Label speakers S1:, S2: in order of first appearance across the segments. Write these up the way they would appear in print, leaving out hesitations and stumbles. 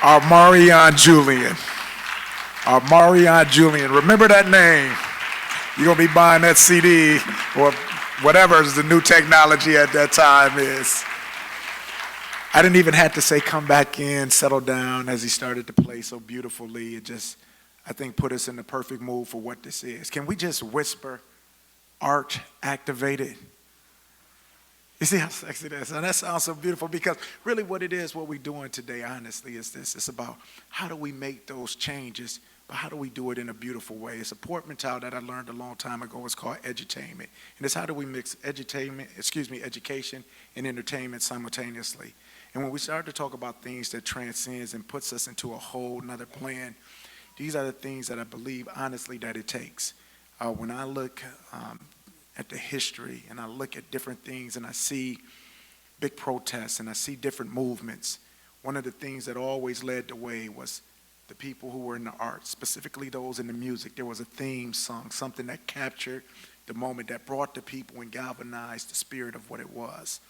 S1: Marion Julian. Marion Julian. Remember that name. You're going to be buying that CD or whatever the new technology at that time is. I didn't even have to say come back in, settle down as he started to play so beautifully. It just, I think, put us in the perfect mood for what this is. Can we just whisper, art activated? You see how sexy that is? And that sounds so beautiful because really what it is, what we're doing today, honestly, is this. It's about how do we make those changes, but how do we do it in a beautiful way? It's a portmanteau that I learned a long time ago. It's called edutainment. And it's how do we mix education and entertainment simultaneously. And when we start to talk about things that transcends and puts us into a whole nother plan, these are the things that I believe, honestly, that it takes. When I look at the history and I look at different things and I see big protests and I see different movements, one of the things that always led the way was the people who were in the arts, specifically those in the music. There was a theme song, something that captured the moment, that brought the people and galvanized the spirit of what it was.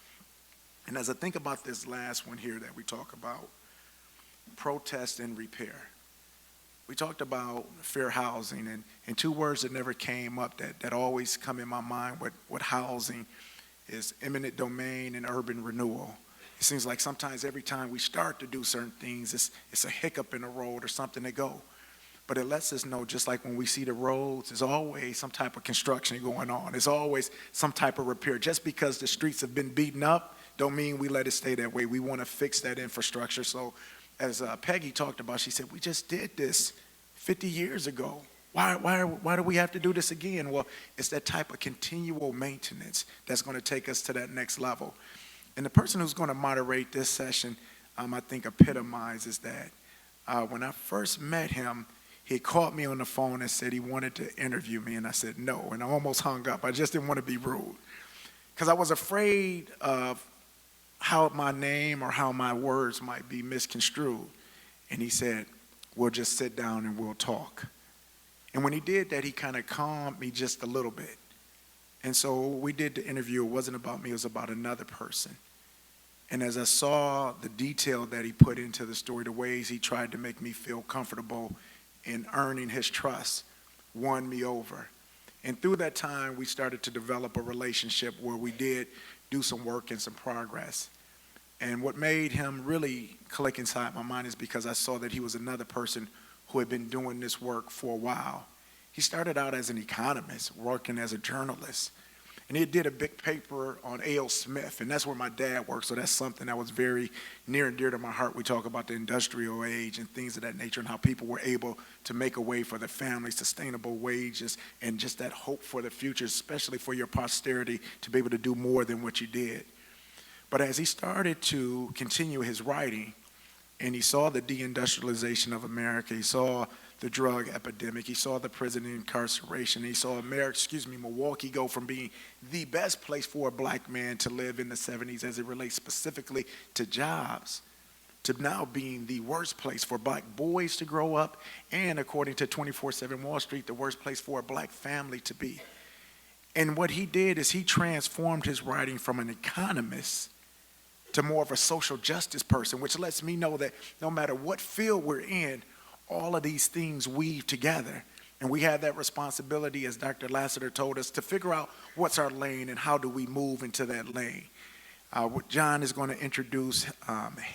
S1: And as I think about this last one here that we talk about, protest and repair. We talked about fair housing, and two words that never came up that always come in my mind with housing is eminent domain and urban renewal. It seems like sometimes every time we start to do certain things, it's a hiccup in the road or something to go. But it lets us know, just like when we see the roads, there's always some type of construction going on. There's always some type of repair. Just because the streets have been beaten up, don't mean we let it stay that way. We want to fix that infrastructure. So as Peggy talked about, she said, we just did this 50 years ago. Why do we have to do this again? Well, it's that type of continual maintenance that's going to take us to that next level. And the person who's going to moderate this session, I think epitomizes that. When I first met him, he called me on the phone and said he wanted to interview me, and I said no, and I almost hung up. I just didn't want to be rude because I was afraid of how my name or how my words might be misconstrued. And he said, we'll just sit down and we'll talk. And when he did that, he kind of calmed me just a little bit. And so we did the interview. It wasn't about me, it was about another person. And as I saw the detail that he put into the story, the ways he tried to make me feel comfortable in earning his trust, won me over. And through that time, we started to develop a relationship where we did do some work and some progress. And what made him really click inside my mind is because I saw that he was another person who had been doing this work for a while. He started out as an economist, working as a journalist. And he did a big paper on A.L. Smith, and that's where my dad worked, so that's something that was very near and dear to my heart. We talk about the industrial age and things of that nature and how people were able to make a way for their families, sustainable wages, and just that hope for the future, especially for your posterity, to be able to do more than what you did. But as he started to continue his writing, and he saw the deindustrialization of America, he saw the drug epidemic, he saw the prison incarceration, he saw Milwaukee go from being the best place for a black man to live in the 70s as it relates specifically to jobs, to now being the worst place for black boys to grow up, and according to 24/7 Wall Street, the worst place for a black family to be. And what he did is he transformed his writing from an economist to more of a social justice person, which lets me know that no matter what field we're in, all of these things weave together. And we have that responsibility, as Dr. Lassiter told us, to figure out what's our lane and how do we move into that lane. John is going to introduce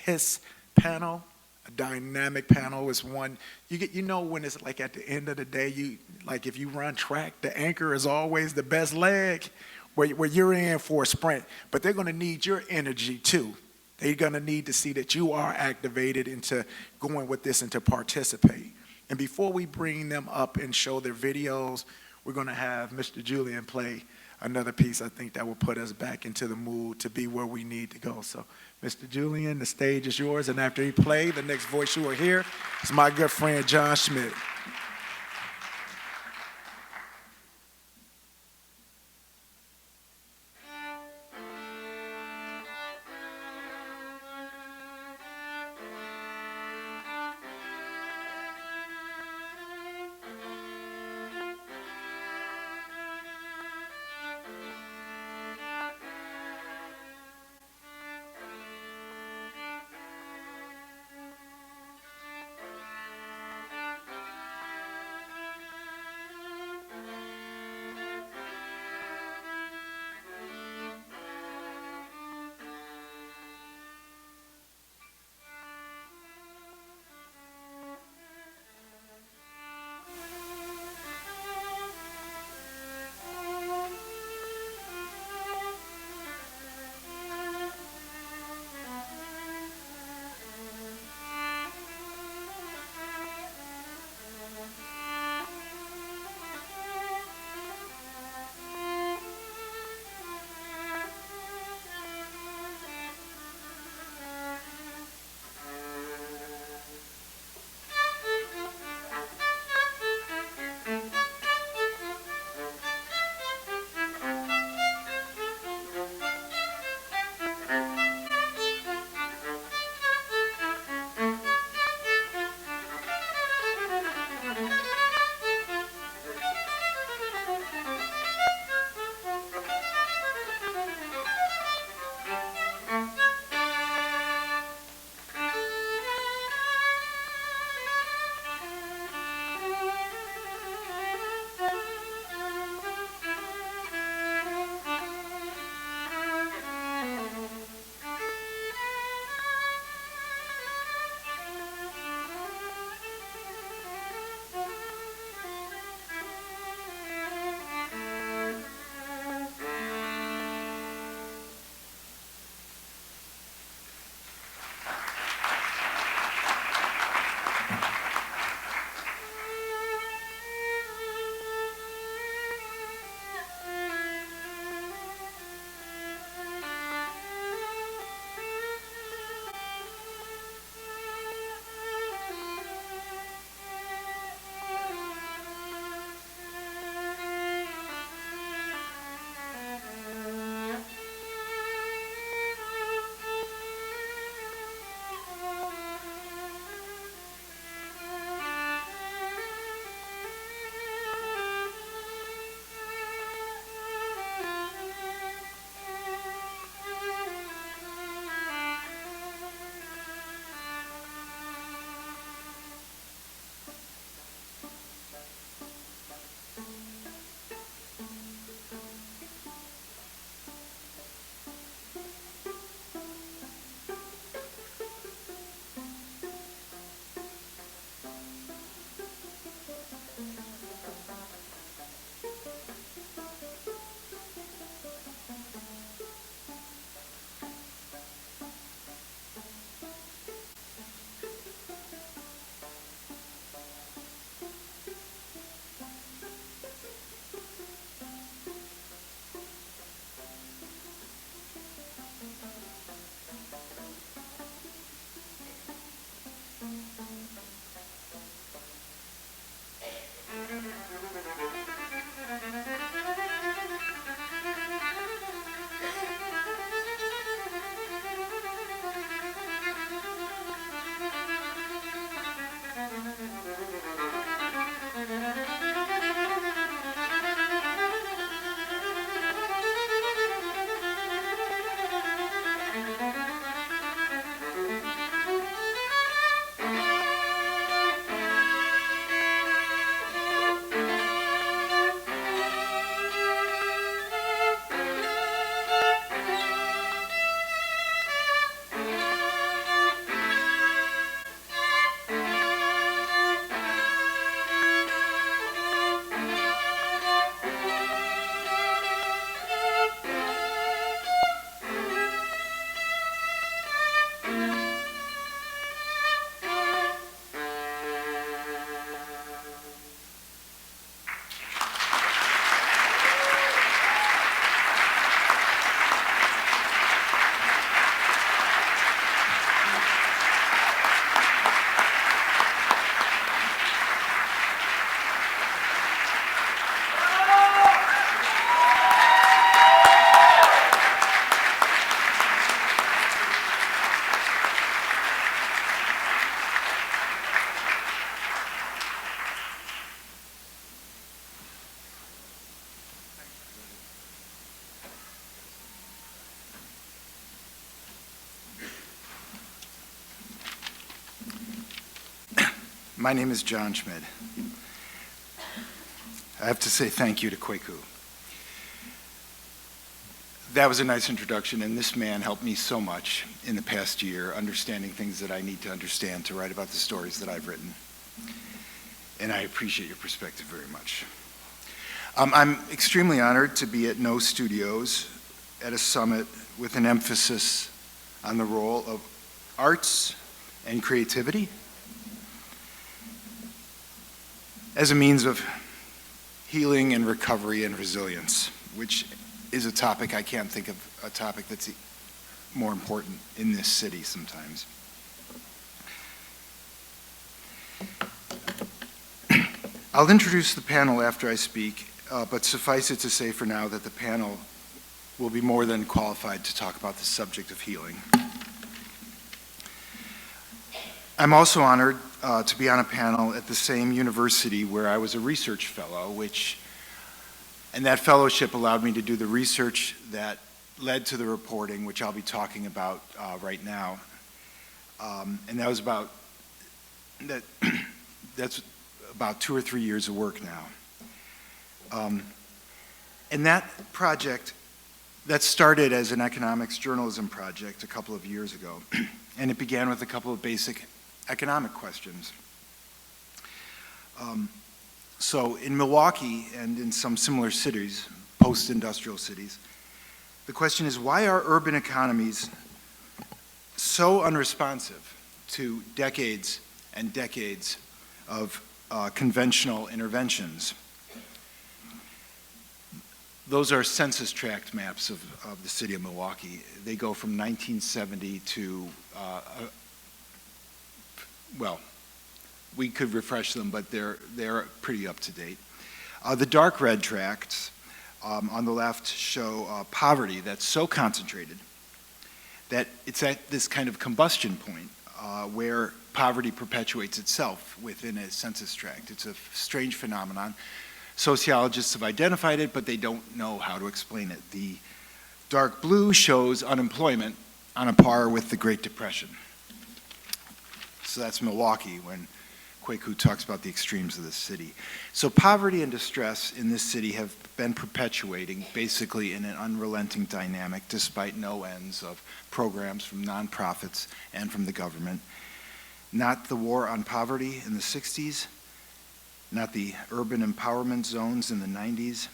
S1: his panel. A dynamic panel is one, you know when it's like at the end of the day, like if you run track, the anchor is always the best leg where you're in for a sprint, but they're going to need your energy too. They're going to need to see that you are activated into going with this and to participate. And before we bring them up and show their videos, we're going to have Mr. Julian play another piece I think that will put us back into the mood to be where we need to go. So, Mr. Julian, the stage is yours. And after he plays, the next voice you will hear is my good friend, John Schmid.
S2: My name is John Schmid. I have to say thank you to Kwaku. That was a nice introduction, and this man helped me so much in the past year, understanding things that I need to understand to write about the stories that I've written. And I appreciate your perspective very much. I'm extremely honored to be at No Studios at a summit with an emphasis on the role of arts and creativity as a means of healing and recovery and resilience, which is a topic I can't think of a topic that's more important in this city sometimes. I'll introduce the panel after I speak, but suffice it to say for now that the panel will be more than qualified to talk about the subject of healing. I'm also honored to be on a panel at the same university where I was a research fellow, and that fellowship allowed me to do the research that led to the reporting, which I'll be talking about right now. And that was that's about 2 or 3 years of work now. And that project, that started as an economics journalism project a couple of years ago. And it began with a couple of basic economic questions. So in Milwaukee and in some similar cities, post-industrial cities, the question is, why are urban economies so unresponsive to decades and decades of conventional interventions? Those are census tract maps of the city of Milwaukee. They go from 1970 to, well, we could refresh them, but they're pretty up to date. The dark red tracts on the left show poverty that's so concentrated that it's at this kind of combustion point where poverty perpetuates itself within a census tract. It's a strange phenomenon. Sociologists have identified it, but they don't know how to explain it. The dark blue shows unemployment on a par with the Great Depression. So that's Milwaukee when Kwaku talks about the extremes of the city. So poverty and distress in this city have been perpetuating basically in an unrelenting dynamic despite no ends of programs from nonprofits and from the government. Not the war on poverty in the 60s, not the urban empowerment zones in the 90s,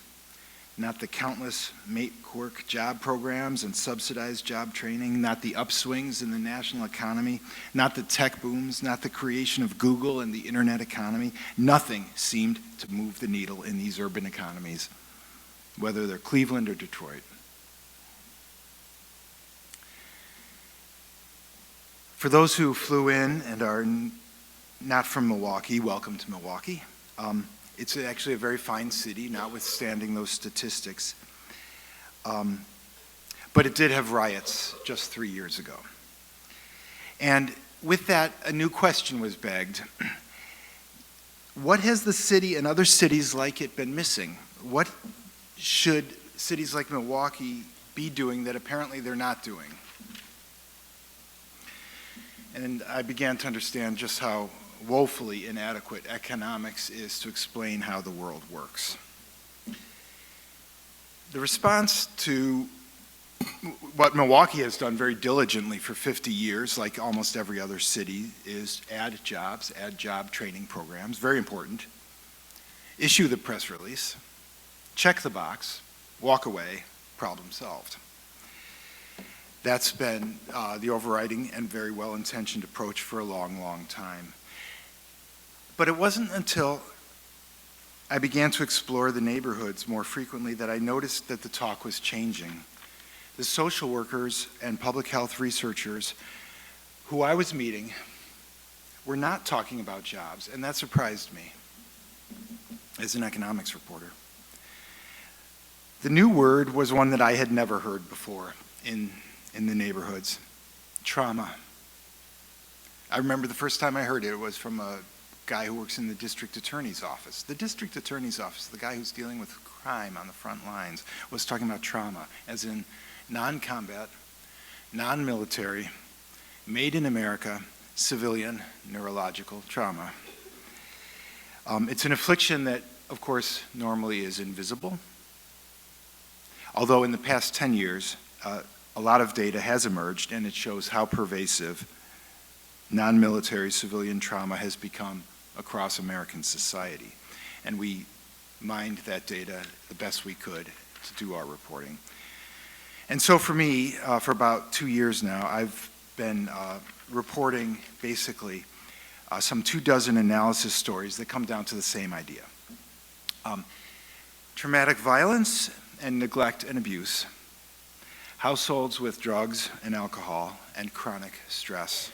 S2: not the countless make-work job programs and subsidized job training, not the upswings in the national economy, not the tech booms, not the creation of Google and the internet economy. Nothing seemed to move the needle in these urban economies, whether they're Cleveland or Detroit. For those who flew in and are not from Milwaukee, welcome to Milwaukee. It's actually a very fine city, notwithstanding those statistics. But it did have riots just 3 years ago. And with that, a new question was begged. What has the city and other cities like it been missing? What should cities like Milwaukee be doing that apparently they're not doing? And I began to understand just how woefully inadequate economics is to explain how the world works. The response to what Milwaukee has done very diligently for 50 years, like almost every other city, is add jobs, add job training programs, very important. Issue the press release, check the box, walk away, problem solved. That's been the overriding and very well-intentioned approach for a long, long time. But it wasn't until I began to explore the neighborhoods more frequently that I noticed that the talk was changing. The social workers and public health researchers who I was meeting were not talking about jobs, and that surprised me as an economics reporter. The new word was one that I had never heard before in the neighborhoods: trauma. I remember the first time I heard it, it was from a guy who works in the district attorney's office. The district attorney's office, the guy who's dealing with crime on the front lines, was talking about trauma, as in non-combat, non-military, made in America, civilian neurological trauma. It's an affliction that, of course, normally is invisible. Although in the past 10 years, a lot of data has emerged, and it shows how pervasive non-military civilian trauma has become across American society. And we mined that data the best we could to do our reporting. And so for me, for about 2 years now, I've been reporting basically some 24 analysis stories that come down to the same idea. Traumatic violence and neglect and abuse, households with drugs and alcohol and chronic stress,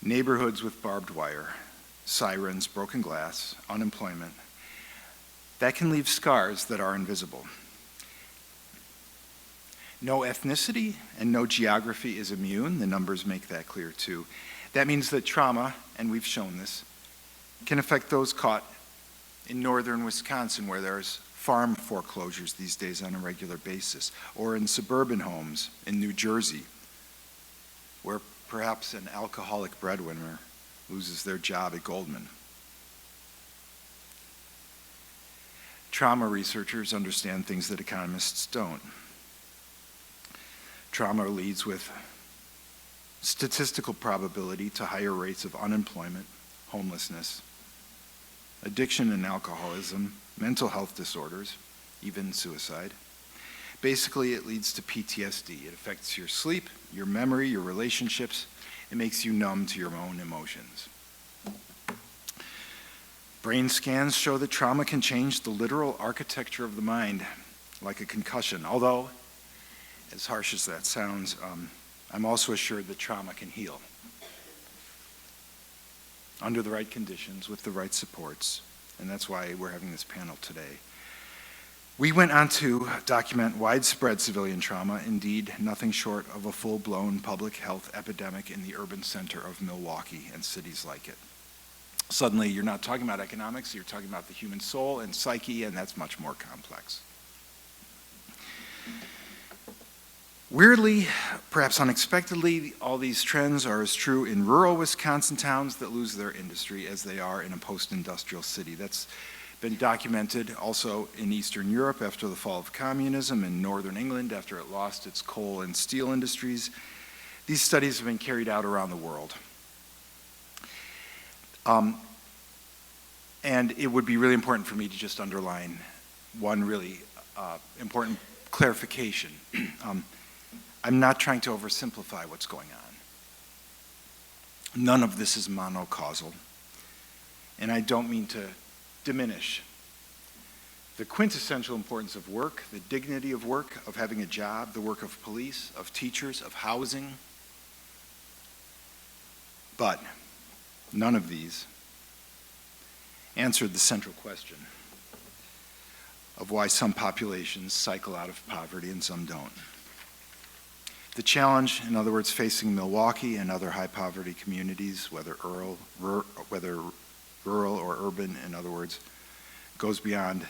S2: neighborhoods with barbed wire, sirens, broken glass, unemployment, that can leave scars that are invisible. No ethnicity and no geography is immune. The numbers make that clear too. That means that trauma, and we've shown this, can affect those caught in northern Wisconsin, where there's farm foreclosures these days on a regular basis, or in suburban homes in New Jersey, where perhaps an alcoholic breadwinner loses their job at Goldman. Trauma researchers understand things that economists don't. Trauma leads with statistical probability to higher rates of unemployment, homelessness, addiction and alcoholism, mental health disorders, even suicide. Basically, it leads to PTSD. It affects your sleep, your memory, your relationships. It makes you numb to your own emotions. Brain scans show that trauma can change the literal architecture of the mind, like a concussion. Although, as harsh as that sounds, I'm also assured that trauma can heal. Under the right conditions, with the right supports, and that's why we're having this panel today. We went on to document widespread civilian trauma, indeed nothing short of a full-blown public health epidemic in the urban center of Milwaukee and cities like it. Suddenly, you're not talking about economics, you're talking about the human soul and psyche, and that's much more complex. Weirdly, perhaps unexpectedly, all these trends are as true in rural Wisconsin towns that lose their industry as they are in a post-industrial city. That's been documented also in Eastern Europe after the fall of communism, in Northern England after it lost its coal and steel industries. These studies have been carried out around the world. And it would be really important for me to just underline one really important clarification. I'm not trying to oversimplify what's going on. None of this is monocausal. And I don't mean to diminish the quintessential importance of work, the dignity of work, of having a job, the work of police, of teachers, of housing. But none of these answered the central question of why some populations cycle out of poverty and some don't. The challenge, in other words, facing Milwaukee and other high-poverty communities, whether rural or urban, in other words, goes beyond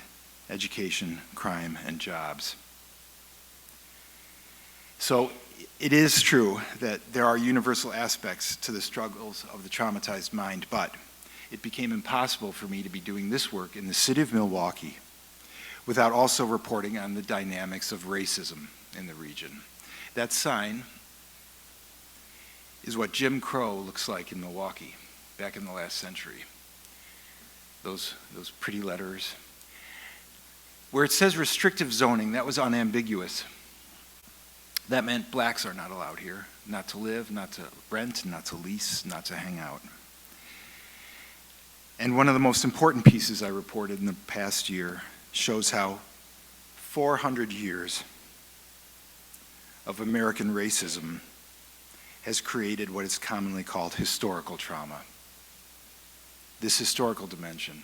S2: education, crime, and jobs. So it is true that there are universal aspects to the struggles of the traumatized mind, but it became impossible for me to be doing this work in the city of Milwaukee without also reporting on the dynamics of racism in the region. That sign is what Jim Crow looks like in Milwaukee back in the last century. Those pretty letters. Where it says restrictive zoning, that was unambiguous. That meant blacks are not allowed here, not to live, not to rent, not to lease, not to hang out. And one of the most important pieces I reported in the past year shows how 400 years of American racism has created what is commonly called historical trauma. This historical dimension.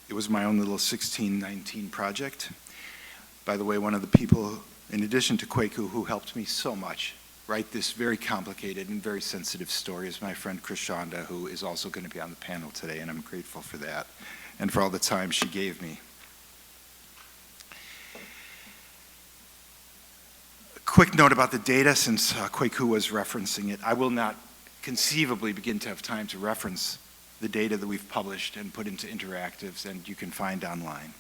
S2: It was my own little 1619 project. By the way, one of the people, in addition to Kwaku, who helped me so much write this very complicated and very sensitive story is my friend Chrishaunda, who is also going to be on the panel today, and I'm grateful for that and for all the time she gave me. Quick note about the data, since Kwaku was referencing it. I will not conceivably begin to have time to reference the data that we've published and put into interactives and you can find online.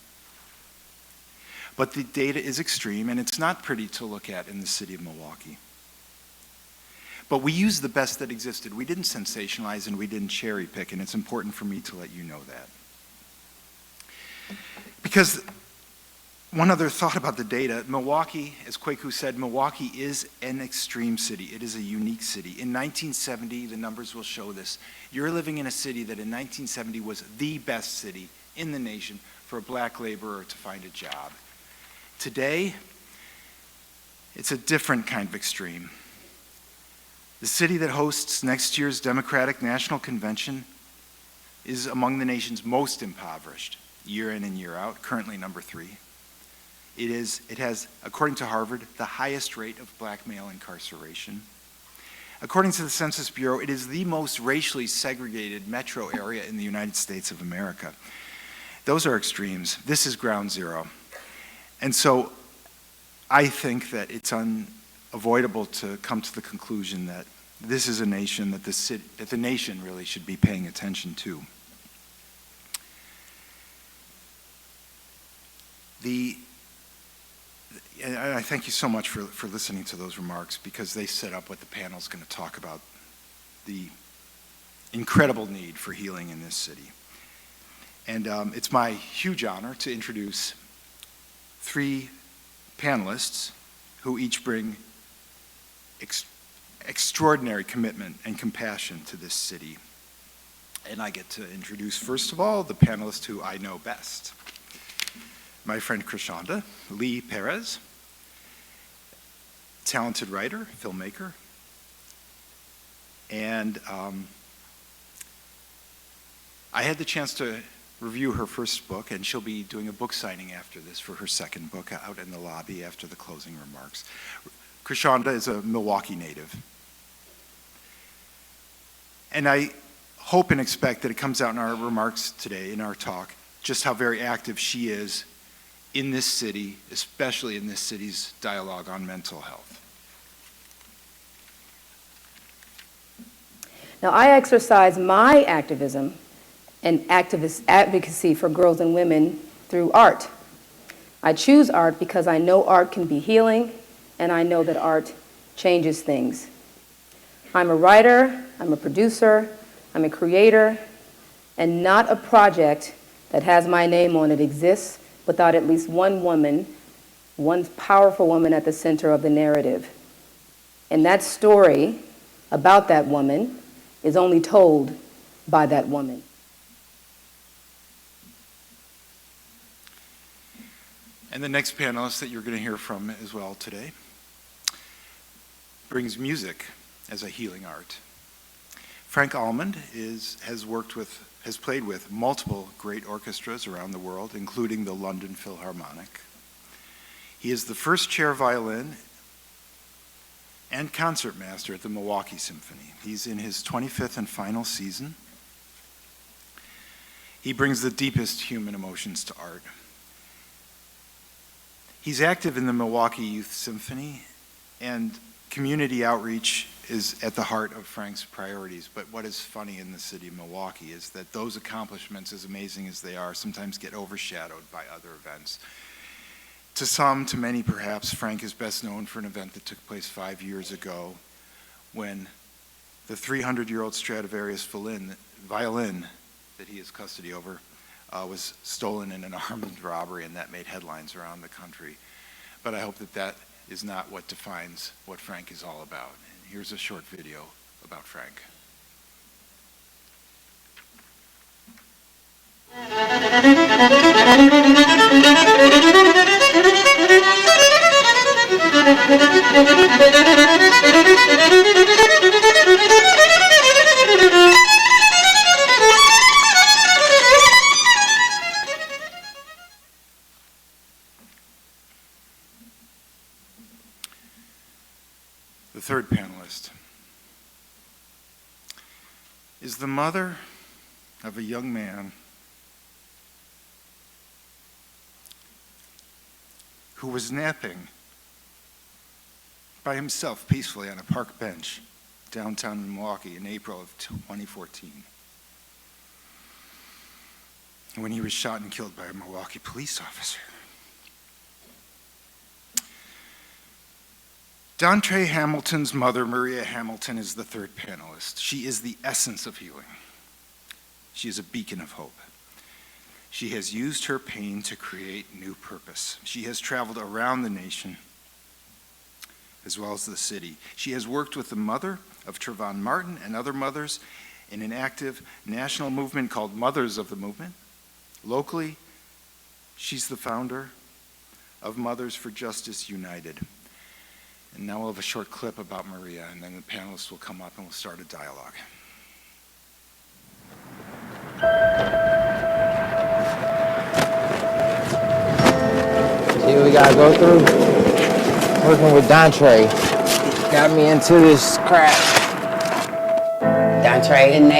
S2: But the data is extreme and it's not pretty to look at in the city of Milwaukee. But we used the best that existed. We didn't sensationalize and we didn't cherry pick, and it's important for me to let you know that. Because one other thought about the data, Milwaukee, as Kwaku said, Milwaukee is an extreme city. It is a unique city. In 1970, the numbers will show this. You're living in a city that in 1970 was the best city in the nation for a black laborer to find a job. Today, it's a different kind of extreme. The city that hosts next year's Democratic National Convention is among the nation's most impoverished, year in and year out, currently number 3. It has, according to Harvard, the highest rate of black male incarceration. According to the Census Bureau, it is the most racially segregated metro area in the United States of America. Those are extremes. This is ground zero. And so I think that it's unavoidable to come to the conclusion that this is a nation that the nation really should be paying attention to. And I thank you so much for listening to those remarks, because they set up what the panel is going to talk about, the incredible need for healing in this city. And it's my huge honor to introduce 3 panelists who each bring extraordinary commitment and compassion to this city. And I get to introduce, first of all, the panelist who I know best. My friend Chrishaunda Lee Perez, talented writer, filmmaker, and I had the chance to review her first book, and she'll be doing a book signing after this for her second book out in the lobby after the closing remarks. Chrishaunda is a Milwaukee native. And I hope and expect that it comes out in our remarks today, in our talk, just how very active she is in this city, especially in this city's dialogue on mental health.
S3: Now, I exercise my activism and activist advocacy for girls and women through art. I choose art because I know art can be healing, and I know that art changes things. I'm a writer, I'm a producer, I'm a creator, and not a project that has my name on it exists without at least one woman, one powerful woman at the center of the narrative. And that story about that woman is only told by that woman.
S2: And the next panelist that you're going to hear from as well today brings music as a healing art. Frank Almond has played with multiple great orchestras around the world, including the London Philharmonic. He is the first chair violin and concertmaster at the Milwaukee Symphony. He's in his 25th and final season. He brings the deepest human emotions to art. He's active in the Milwaukee Youth Symphony, and community outreach is at the heart of Frank's priorities. But what is funny in the city of Milwaukee is that those accomplishments, as amazing as they are, sometimes get overshadowed by other events. To some, to many perhaps, Frank is best known for an event that took place 5 years ago when the 300-year-old Stradivarius violin that he has custody over was stolen in an armed robbery, and that made headlines around the country. But I hope that that is not what defines what Frank is all about. And here's a short video about Frank. The third panelist is the mother of a young man who was napping by himself peacefully on a park bench downtown Milwaukee in April of 2014, when he was shot and killed by a Milwaukee police officer. Dontre Hamilton's mother, Maria Hamilton, is the third panelist. She is the essence of healing. She is a beacon of hope. She has used her pain to create new purpose. She has traveled around the nation as well as the city. She has worked with the mother of Trayvon Martin and other mothers in an active national movement called Mothers of the Movement. Locally, she's the founder of Mothers for Justice United. And now we'll have a short clip about Maria, and then the panelists will come up and we'll start a dialogue.
S4: See what we gotta go through? Working with Dontre got me into this crap.
S5: Dontre and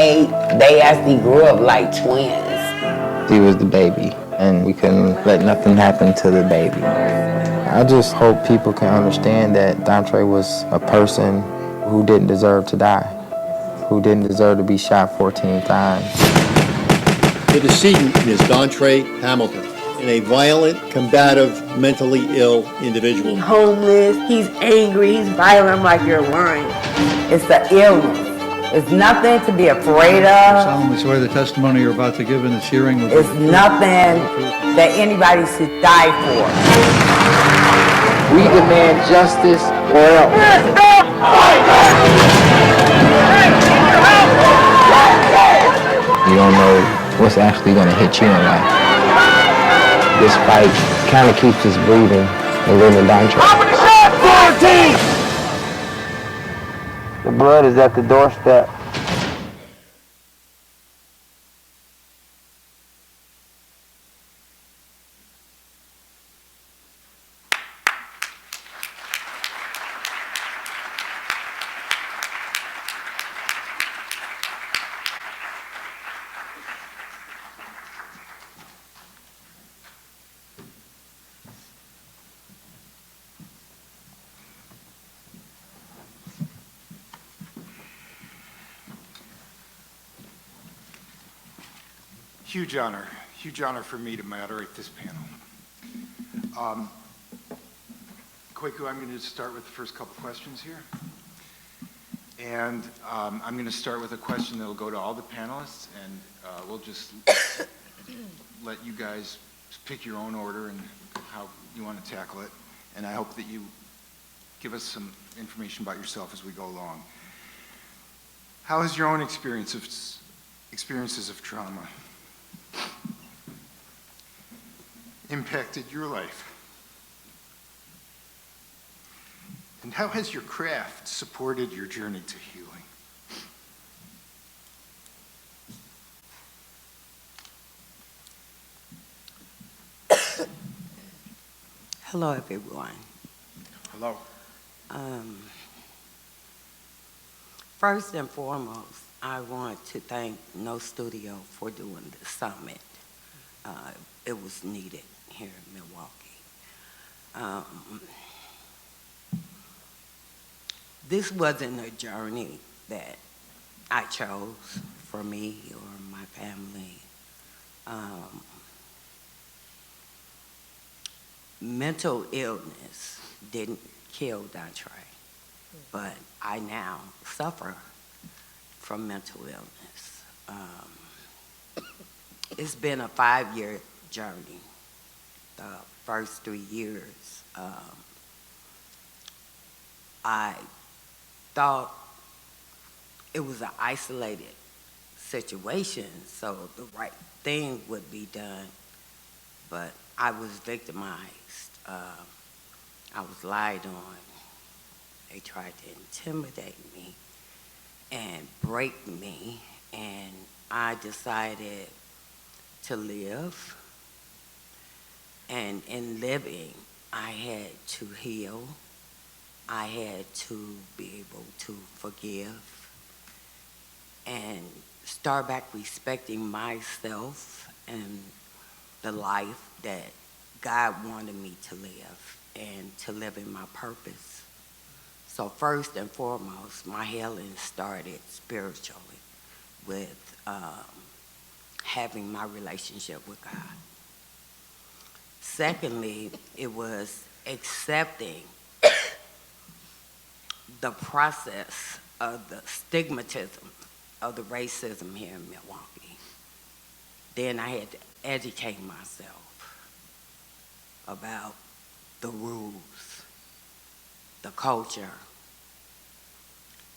S5: they actually grew up like twins.
S4: He was the baby, and we couldn't let nothing happen to the baby. I just hope people can understand that Dontre was a person who didn't deserve to die, who didn't deserve to be shot 14 times.
S6: The decedent is Dontre Hamilton, and a violent, combative, mentally ill individual.
S5: He's homeless, he's angry, he's violent. I'm like, you're lying. It's the illness. It's nothing to be afraid of.
S7: Solemnly swear the testimony you're about to give in this hearing will
S5: It's nothing that anybody should die for.
S4: We demand justice or else. You don't know what's actually going to hit you in life. This fight kind of keeps us breathing and living Dontre. The blood is at the doorstep.
S2: Huge honor for me to moderate this panel. Kwaku, I'm going to start with the first couple questions here. And I'm going to start with a question that will go to all the panelists, and we'll just let you guys pick your own order and how you want to tackle it. And I hope that you give us some information about yourself as we go along. How has your own experiences of trauma impacted your life? And how has your craft supported your journey to healing?
S5: Hello, everyone.
S2: Hello.
S5: First and foremost, I want to thank No Studio for doing the summit. It was needed here in Milwaukee. This wasn't a journey that I chose for me or my family. Mental illness didn't kill Dontre, but I now suffer from mental illness. It's been a 5-year journey. The first 3 years, I thought it was an isolated situation, so the right thing would be done, but I was victimized. I was lied on. They tried to intimidate me and break me, and I decided to live. And in living, I had to heal. I had to be able to forgive and start back respecting myself and the life that God wanted me to live and to live in my purpose. So first and foremost, my healing started spiritually with having my relationship with God. Secondly, it was accepting the process of the stigmatism of the racism here in Milwaukee. Then I had to educate myself about the rules, the culture,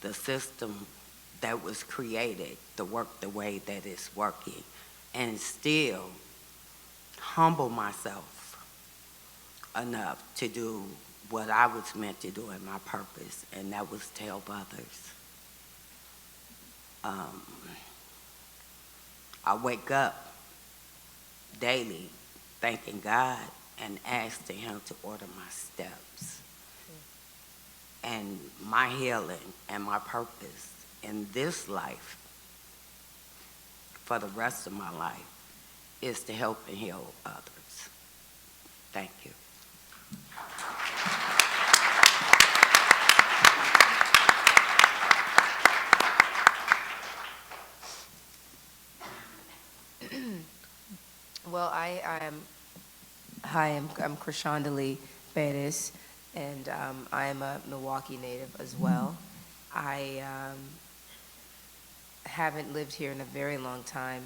S5: the system that was created to work the way that it's working, and still humble myself enough to do what I was meant to do in my purpose, and that was to help others. I wake up daily thanking God and asking Him to order my steps. And my healing and my purpose in this life, for the rest of my life, is to help and heal others. Thank you.
S3: Well, I'm Chrishaunda Lee Perez, and I am a Milwaukee native as well. I haven't lived here in a very long time.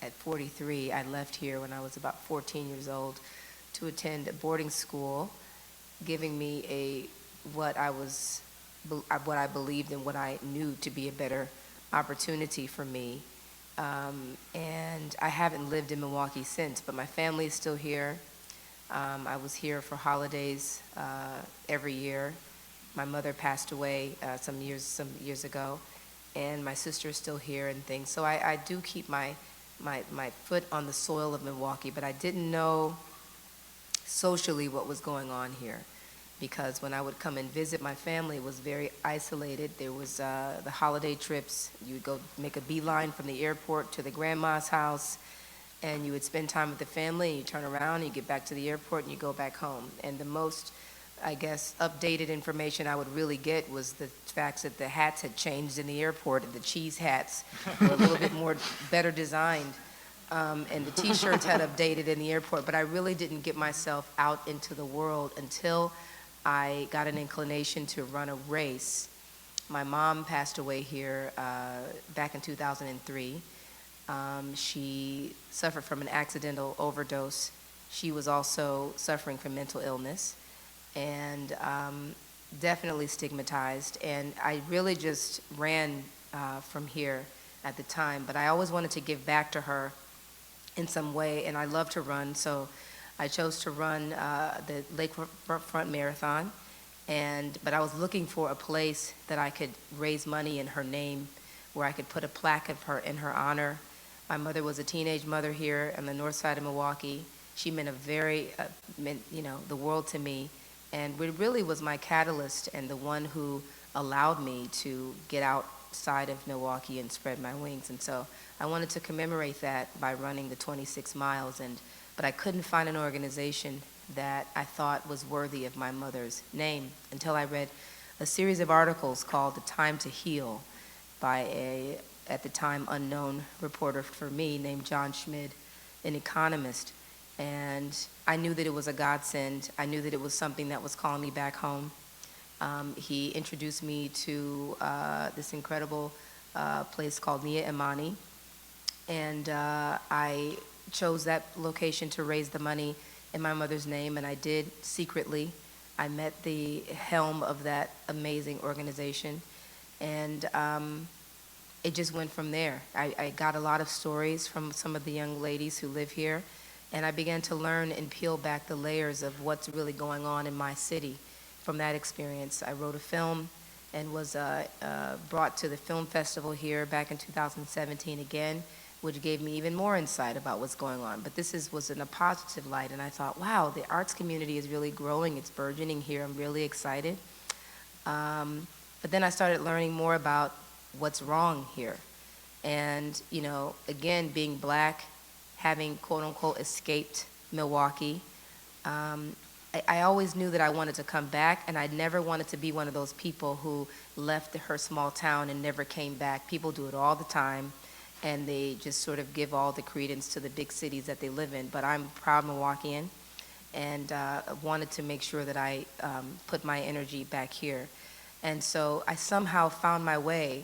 S3: At 43, I left here when I was about 14 years old to attend a boarding school, giving me what I believed and what I knew to be a better opportunity for me. And I haven't lived in Milwaukee since, but my family is still here. I was here for holidays every year. My mother passed away some years ago, and my sister is still here and things. So I do keep my foot on the soil of Milwaukee, but I didn't know socially what was going on here, because when I would come and visit my family, it was very isolated. There was the holiday trips. You would go make a beeline from the airport to the grandma's house, and you would spend time with the family, and you turn around, and you get back to the airport, and you go back home. And the most, I guess, updated information I would really get was the fact that the hats had changed in the airport, and the cheese hats were a little bit more better designed. And the T-shirts had updated in the airport, but I really didn't get myself out into the world until I got an inclination to run a race. My mom passed away here back in 2003. She suffered from an accidental overdose. She was also suffering from mental illness and definitely stigmatized. And I really just ran from here at the time, but I always wanted to give back to her in some way, and I love to run, so I chose to run the Lakefront Marathon, but I was looking for a place that I could raise money in her name, where I could put a plaque of her in her honor. My mother was a teenage mother here on the north side of Milwaukee. She meant the world to me, and it really was my catalyst and the one who allowed me to get outside of Milwaukee and spread my wings. And so I wanted to commemorate that by running the 26 miles, but I couldn't find an organization that I thought was worthy of my mother's name until I read a series of articles called The Time to Heal by a, at the time, unknown reporter for me named John Schmid, an economist. And I knew that it was a godsend. I knew that it was something that was calling me back home. He introduced me to this incredible place called Nia Imani, and I chose that location to raise the money in my mother's name, and I did secretly. I met the helm of that amazing organization, and it just went from there. I got a lot of stories from some of the young ladies who live here, and I began to learn and peel back the layers of what's really going on in my city. From that experience, I wrote a film and was brought to the film festival here back in 2017 again, which gave me even more insight about what's going on. But this was in a positive light, and I thought, wow, the arts community is really growing, it's burgeoning here, I'm really excited. But then I started learning more about what's wrong here. And, again, being black, having quote unquote escaped Milwaukee, I always knew that I wanted to come back, and I never wanted to be one of those people who left her small town and never came back. People do it all the time, and they just sort of give all the credence to the big cities that they live in. But I'm a proud Milwaukeean, and wanted to make sure that I put my energy back here. And so I somehow found my way,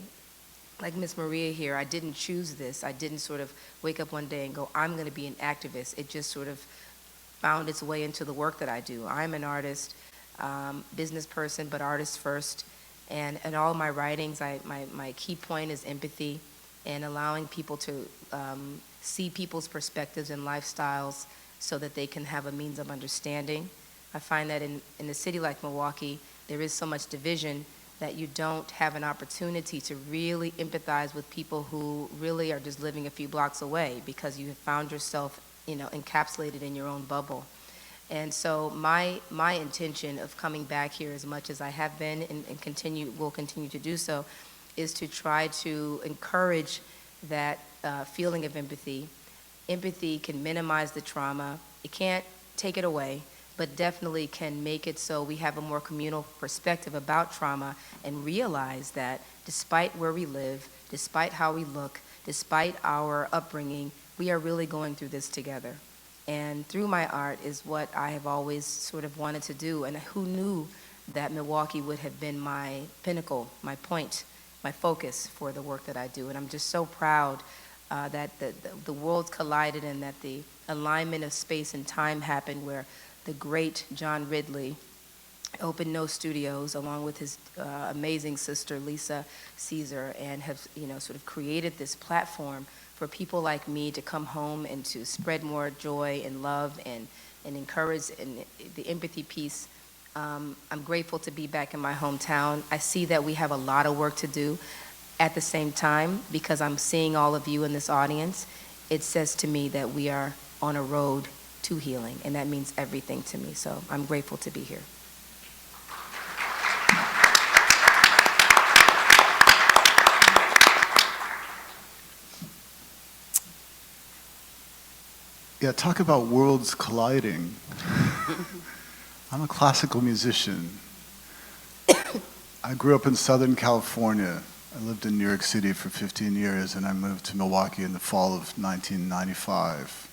S3: like Miss Maria here. I didn't choose this. I didn't sort of wake up one day and go, I'm going to be an activist. It just sort of found its way into the work that I do. I'm an artist, business person, but artist first. And in all my writings, my key point is empathy and allowing people to see people's perspectives and lifestyles so that they can have a means of understanding. I find that in a city like Milwaukee, there is so much division that you don't have an opportunity to really empathize with people who really are just living a few blocks away because you have found yourself, encapsulated in your own bubble. And so my intention of coming back here as much as I have been and will continue to do so is to try to encourage that feeling of empathy. Empathy can minimize the trauma. It can't take it away, but definitely can make it so we have a more communal perspective about trauma and realize that despite where we live, despite how we look, despite our upbringing, we are really going through this together. And through my art is what I have always sort of wanted to do. And who knew that Milwaukee would have been my pinnacle, my point, my focus for the work that I do. And I'm just so proud that the worlds collided and that the alignment of space and time happened where the great John Ridley opened No Studios along with his amazing sister Lisa Caesar and have sort of created this platform for people like me to come home and to spread more joy and love and encourage the empathy piece. I'm grateful to be back in my hometown. I see that we have a lot of work to do. At the same time, because I'm seeing all of you in this audience, it says to me that we are on a road to healing, and that means everything to me. So I'm grateful to be here.
S8: Yeah, talk about worlds colliding. I'm a classical musician. I grew up in Southern California. I lived in New York City for 15 years, and I moved to Milwaukee in the fall of 1995.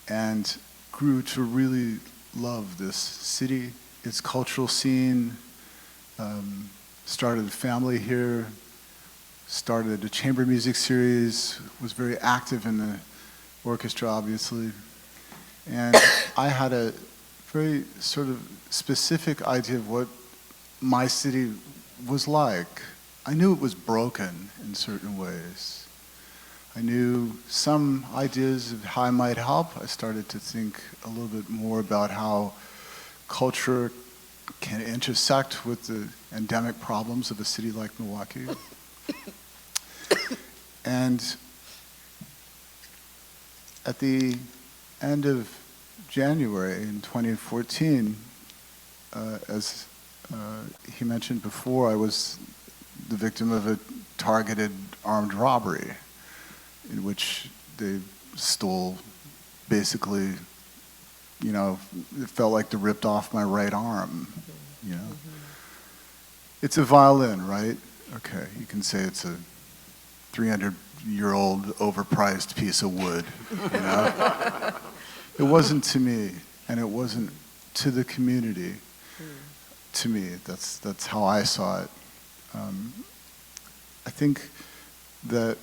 S8: And grew to really love this city, its cultural scene, started a family here, started a chamber music series, was very active in the orchestra, obviously. And I had a very sort of specific idea of what my city was like. I knew it was broken in certain ways. I knew some ideas of how I might help. I started to think a little bit more about how culture can intersect with the endemic problems of a city like Milwaukee. And at the end of January in 2014, as he mentioned before, I was the victim of a targeted armed robbery in which they stole basically, it felt like they ripped off my right arm, It's a violin, right? Okay, you can say it's a 300-year-old overpriced piece of wood, It wasn't to me, and it wasn't to the community. To me, that's how I saw it. I think that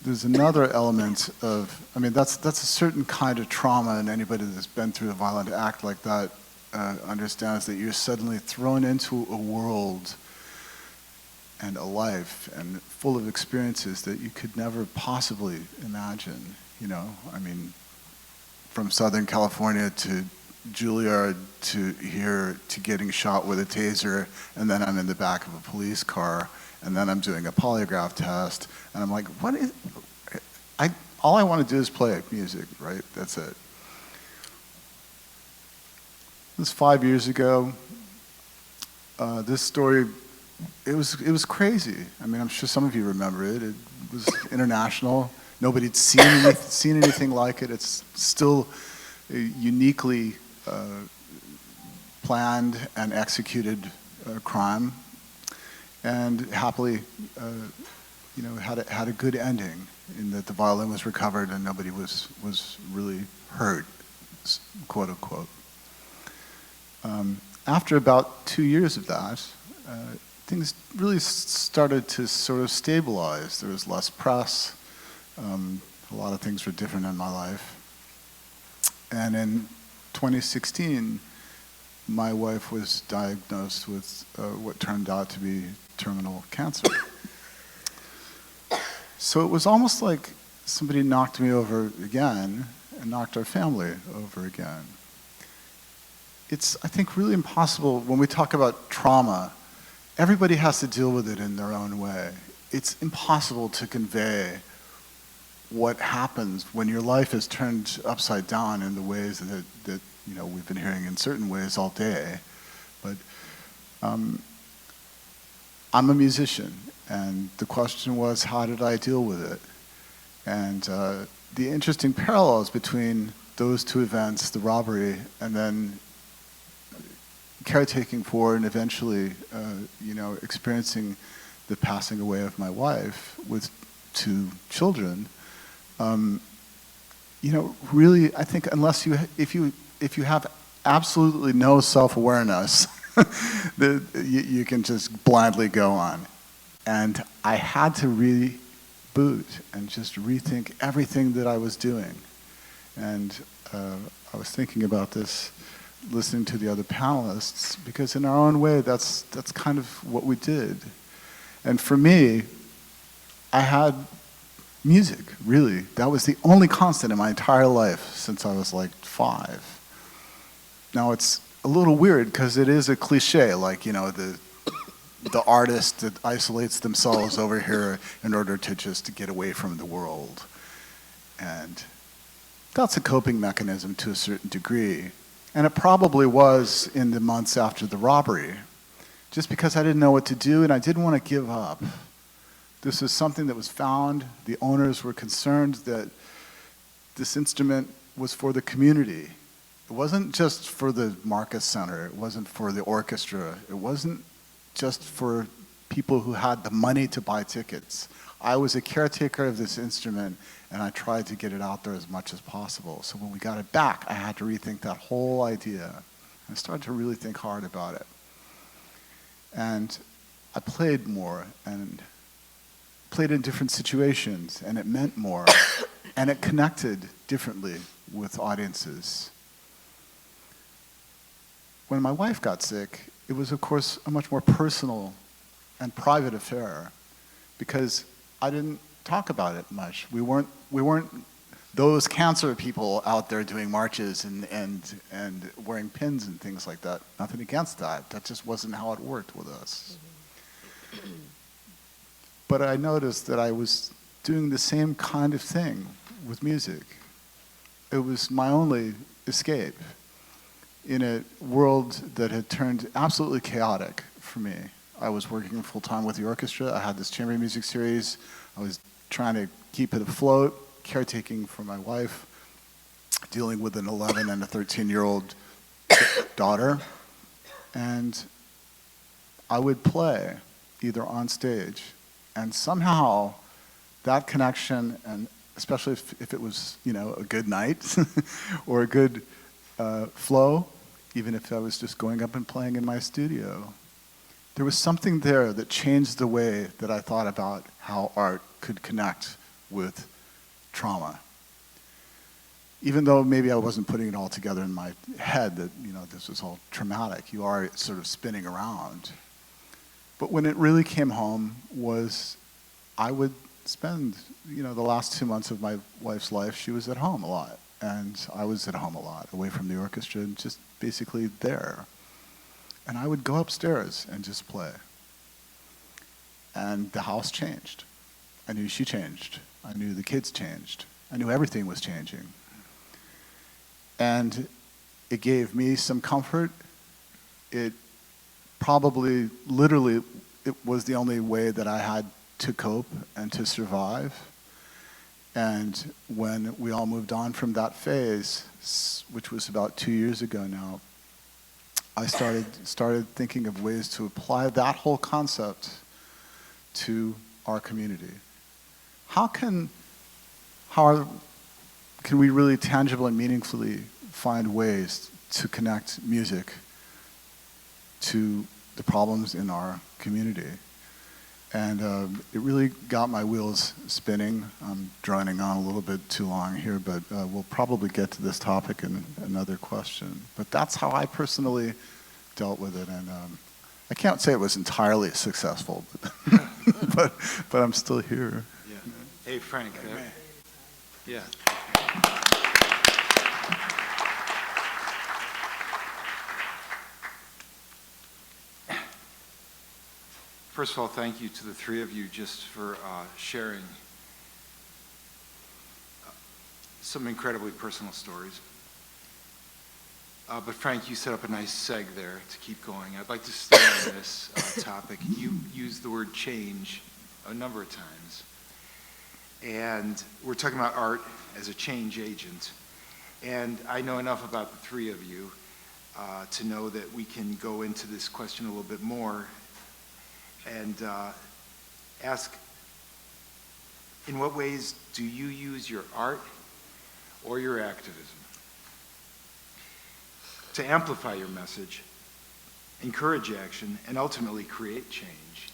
S8: there's another element of, that's a certain kind of trauma, and anybody that's been through a violent act like that understands that you're suddenly thrown into a world and a life and full of experiences that you could never possibly imagine, from Southern California to Juilliard to here to getting shot with a taser, and then I'm in the back of a police car, and then I'm doing a polygraph test, and I'm like, all I want to do is play music, right? That's it. It was 5 years ago. This story, it was crazy. I'm sure some of you remember it. It was international. Nobody'd seen anything like it. It's still uniquely planned and executed crime, and happily, had a good ending in that the violin was recovered and nobody was really hurt, quote unquote. After about 2 years of that, things really started to sort of stabilize. There was less press. A lot of things were different in my life. And in 2016, my wife was diagnosed with what turned out to be terminal cancer. So it was almost like somebody knocked me over again and knocked our family over again. It's, I think, really impossible when we talk about trauma. Everybody has to deal with it in their own way. It's impossible to convey what happens when your life is turned upside down in the ways that we've been hearing in certain ways all day. But I'm a musician, and the question was, how did I deal with it? And the interesting parallels between those two events, the robbery, and then caretaking for and eventually, experiencing the passing away of my wife with 2 children, really, I think unless if you have absolutely no self-awareness, you can just blindly go on. And I had to reboot and just rethink everything that I was doing. And I was thinking about this, listening to the other panelists, because in our own way, that's kind of what we did. And for me, I had music, really. That was the only constant in my entire life since I was like 5. Now it's a little weird because it is a cliche, like, the artist that isolates themselves over here in order to just get away from the world. And that's a coping mechanism to a certain degree. And it probably was in the months after the robbery, just because I didn't know what to do and I didn't want to give up. This is something that was found. The owners were concerned that this instrument was for the community. It wasn't just for the Marcus Center. It wasn't for the orchestra. It wasn't just for people who had the money to buy tickets. I was a caretaker of this instrument, and I tried to get it out there as much as possible. So when we got it back, I had to rethink that whole idea. I started to really think hard about it. And I played more and played in different situations, and it meant more, and it connected differently with audiences. When my wife got sick, it was, of course, a much more personal and private affair, because I didn't talk about it much. We weren't those cancer people out there doing marches and wearing pins and things like that. Nothing against that. That just wasn't how it worked with us. But I noticed that I was doing the same kind of thing with music. It was my only escape in a world that had turned absolutely chaotic for me. I was working full-time with the orchestra. I had this chamber music series. I was trying to keep it afloat, caretaking for my wife, dealing with an 11 and a 13-year-old daughter. And I would play either on stage, and somehow that connection, and especially if it was, a good night or a good flow, even if I was just going up and playing in my studio, there was something there that changed the way that I thought about how art could connect with trauma. Even though maybe I wasn't putting it all together in my head that, this was all traumatic, you are sort of spinning around. But when it really came home was I would spend, the last 2 months of my wife's life, she was at home a lot. And I was at home a lot, away from the orchestra, and just basically there. And I would go upstairs and just play. And the house changed. I knew she changed. I knew the kids changed. I knew everything was changing. And it gave me some comfort. It probably, literally, it was the only way that I had to cope and to survive. And when we all moved on from that phase, which was about 2 years ago now, I started thinking of ways to apply that whole concept to our community. How can we really tangibly and meaningfully find ways to connect music to the problems in our community? And it really got my wheels spinning. I'm droning on a little bit too long here, but we'll probably get to this topic in another question. But that's how I personally dealt with it. And I can't say it was entirely successful, but I'm still here.
S2: Yeah. Hey, Frank. Yeah. First of all, thank you to the three of you just for sharing some incredibly personal stories. But Frank, you set up a nice seg there to keep going. I'd like to stay on this topic. You used the word change a number of times. And we're talking about art as a change agent. And I know enough about the three of you to know that we can go into this question a little bit more and ask, in what ways do you use your art or your activism to amplify your message, encourage action, and ultimately create change?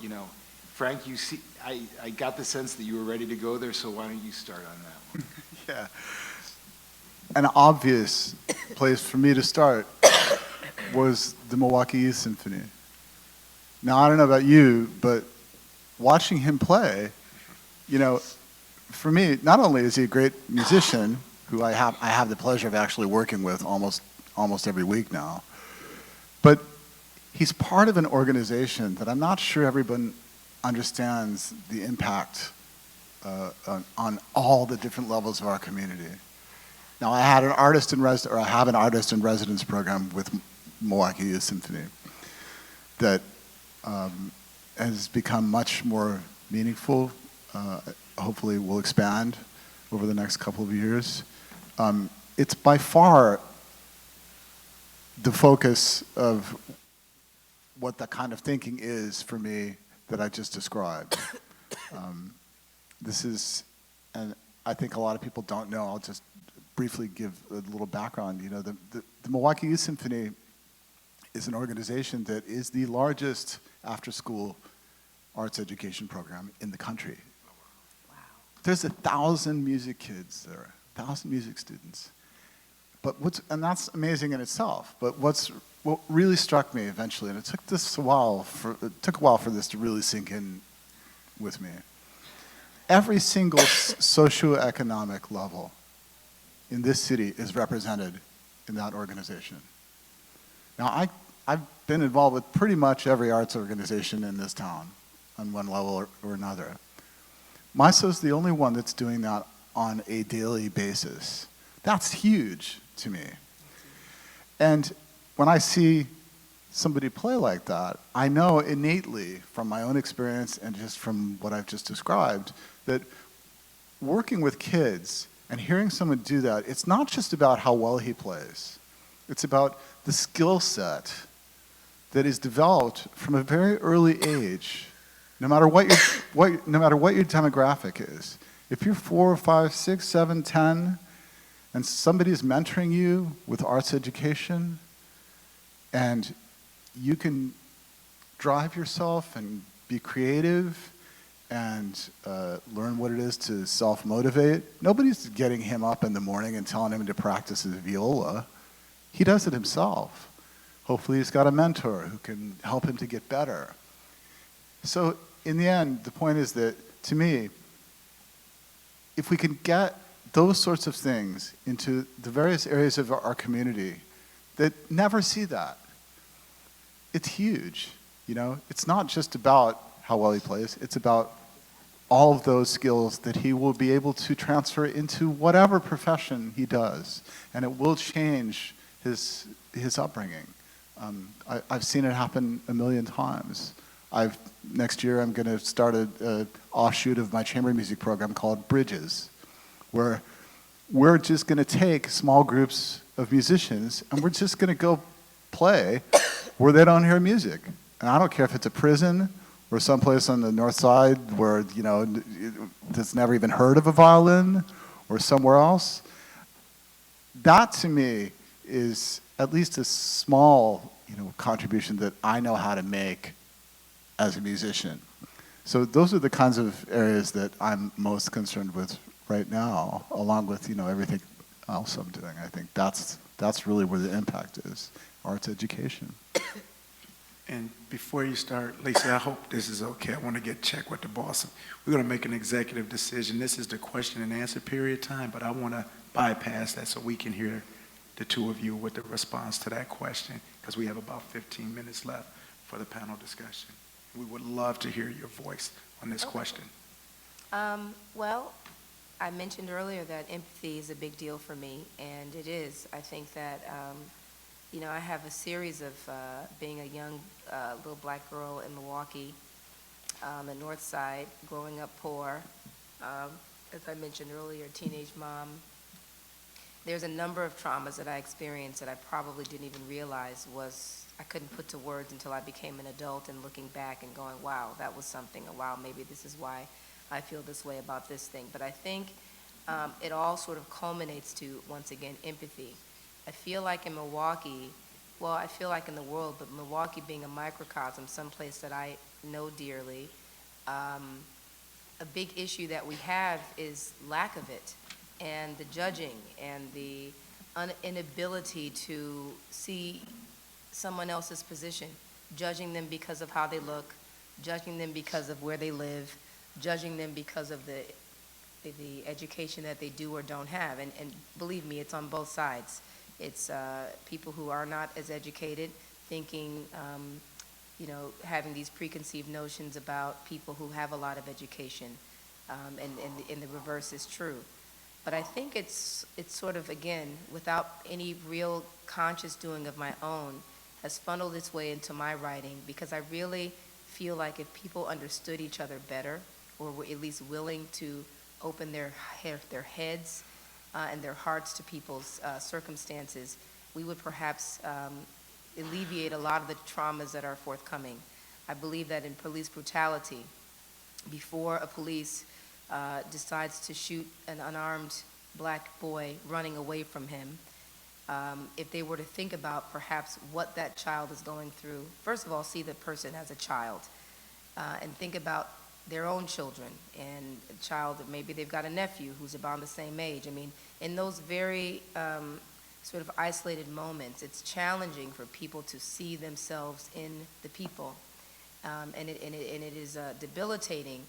S2: You know, Frank, you see, I got the sense that you were ready to go there, so why don't you start on that one?
S8: Yeah. An obvious place for me to start was the Milwaukee Youth Symphony. Now, I don't know about you, but watching him play, you know, for me, not only is he a great musician, who I have the pleasure of actually working with almost every week now, but he's part of an organization that I'm not sure everyone understands the impact on all the different levels of our community. Now, I have an artist in residence program with Milwaukee Youth Symphony that has become much more meaningful. Hopefully will expand over the next couple of years. It's by far the focus of what that kind of thinking is for me that I just described. This is, and I think a lot of people don't know, I'll just briefly give a little background. You know, the Milwaukee Youth Symphony is an organization that is the largest after-school arts education program in the country. Wow. There's 1,000 music kids there, 1,000 music students. But and that's amazing in itself. But what really struck me eventually, and it took a while for this to really sink in with me. Every single socioeconomic level in this city is represented in that organization. Now, I've been involved with pretty much every arts organization in this town on one level or another. MISO's the only one that's doing that on a daily basis. That's huge to me. And when I see somebody play like that, I know innately from my own experience and just from what I've just described that working with kids and hearing someone do that, it's not just about how well he plays. It's about the skill set that is developed from a very early age, no matter what your demographic is. If you're 4, 5, 6, 7, 10, and somebody's mentoring you with arts education, and you can drive yourself and be creative and learn what it is to self-motivate. Nobody's getting him up in the morning and telling him to practice his viola. He does it himself. Hopefully he's got a mentor who can help him to get better. So in the end, the point is that, to me, if we can get those sorts of things into the various areas of our community that never see that, it's huge. You know, it's not just about how well he plays, it's about all of those skills that he will be able to transfer into whatever profession he does, and it will change his upbringing. I've seen it happen a million times. Next year I'm going to start a offshoot of my chamber music program called Bridges, where we're just going to take small groups of musicians and we're just going to go play where they don't hear music. And I don't care if it's a prison or someplace on the north side where, that's never even heard of a violin, or somewhere else. That to me is at least a small, contribution that I know how to make as a musician. So those are the kinds of areas that I'm most concerned with right now, along with, everything else I'm doing. I think that's really where the impact is, arts education.
S1: And before you start, Lisa, I hope this is okay. I want to check with the boss. We're going to make an executive decision. This is the question and answer period time, but I want to bypass that so we can hear the two of you with the response to that question, because we have about 15 minutes left for the panel discussion. We would love to hear your voice on this question.
S9: Well, I mentioned earlier that empathy is a big deal for me, and it is. I think that I have a series of being a young little black girl in Milwaukee, the north side, growing up poor, as I mentioned earlier, teenage mom. There's a number of traumas that I experienced that I probably didn't even realize I couldn't put to words until I became an adult, and looking back and going, wow, that was something, or wow, maybe this is why I feel this way about this thing. But I think it all sort of culminates to, once again, empathy. I feel like in Milwaukee, well, I feel like in the world, but Milwaukee being a microcosm, someplace that I know dearly, a big issue that we have is lack of it, and the judging, and the inability to see someone else's position, judging them because of how they look, judging them because of where they live, judging them because of the education that they do or don't have. And believe me, it's on both sides. It's people who are not as educated thinking, having these preconceived notions about people who have a lot of education, and the reverse is true. But I think it's sort of, again, without any real conscious doing of my own, has funneled its way into my writing, because I really feel like if people understood each other better, or were at least willing to open their heads and their hearts to people's circumstances, we would perhaps alleviate a lot of the traumas that are forthcoming. I believe that in police brutality, before a police decides to shoot an unarmed black boy running away from him, if they were to think about perhaps what that child is going through, first of all, see the person as a child, and think about their own children, and a child that maybe they've got a nephew who's about the same age. I mean, in those very sort of isolated moments, it's challenging for people to see themselves in the people, and it is a debilitating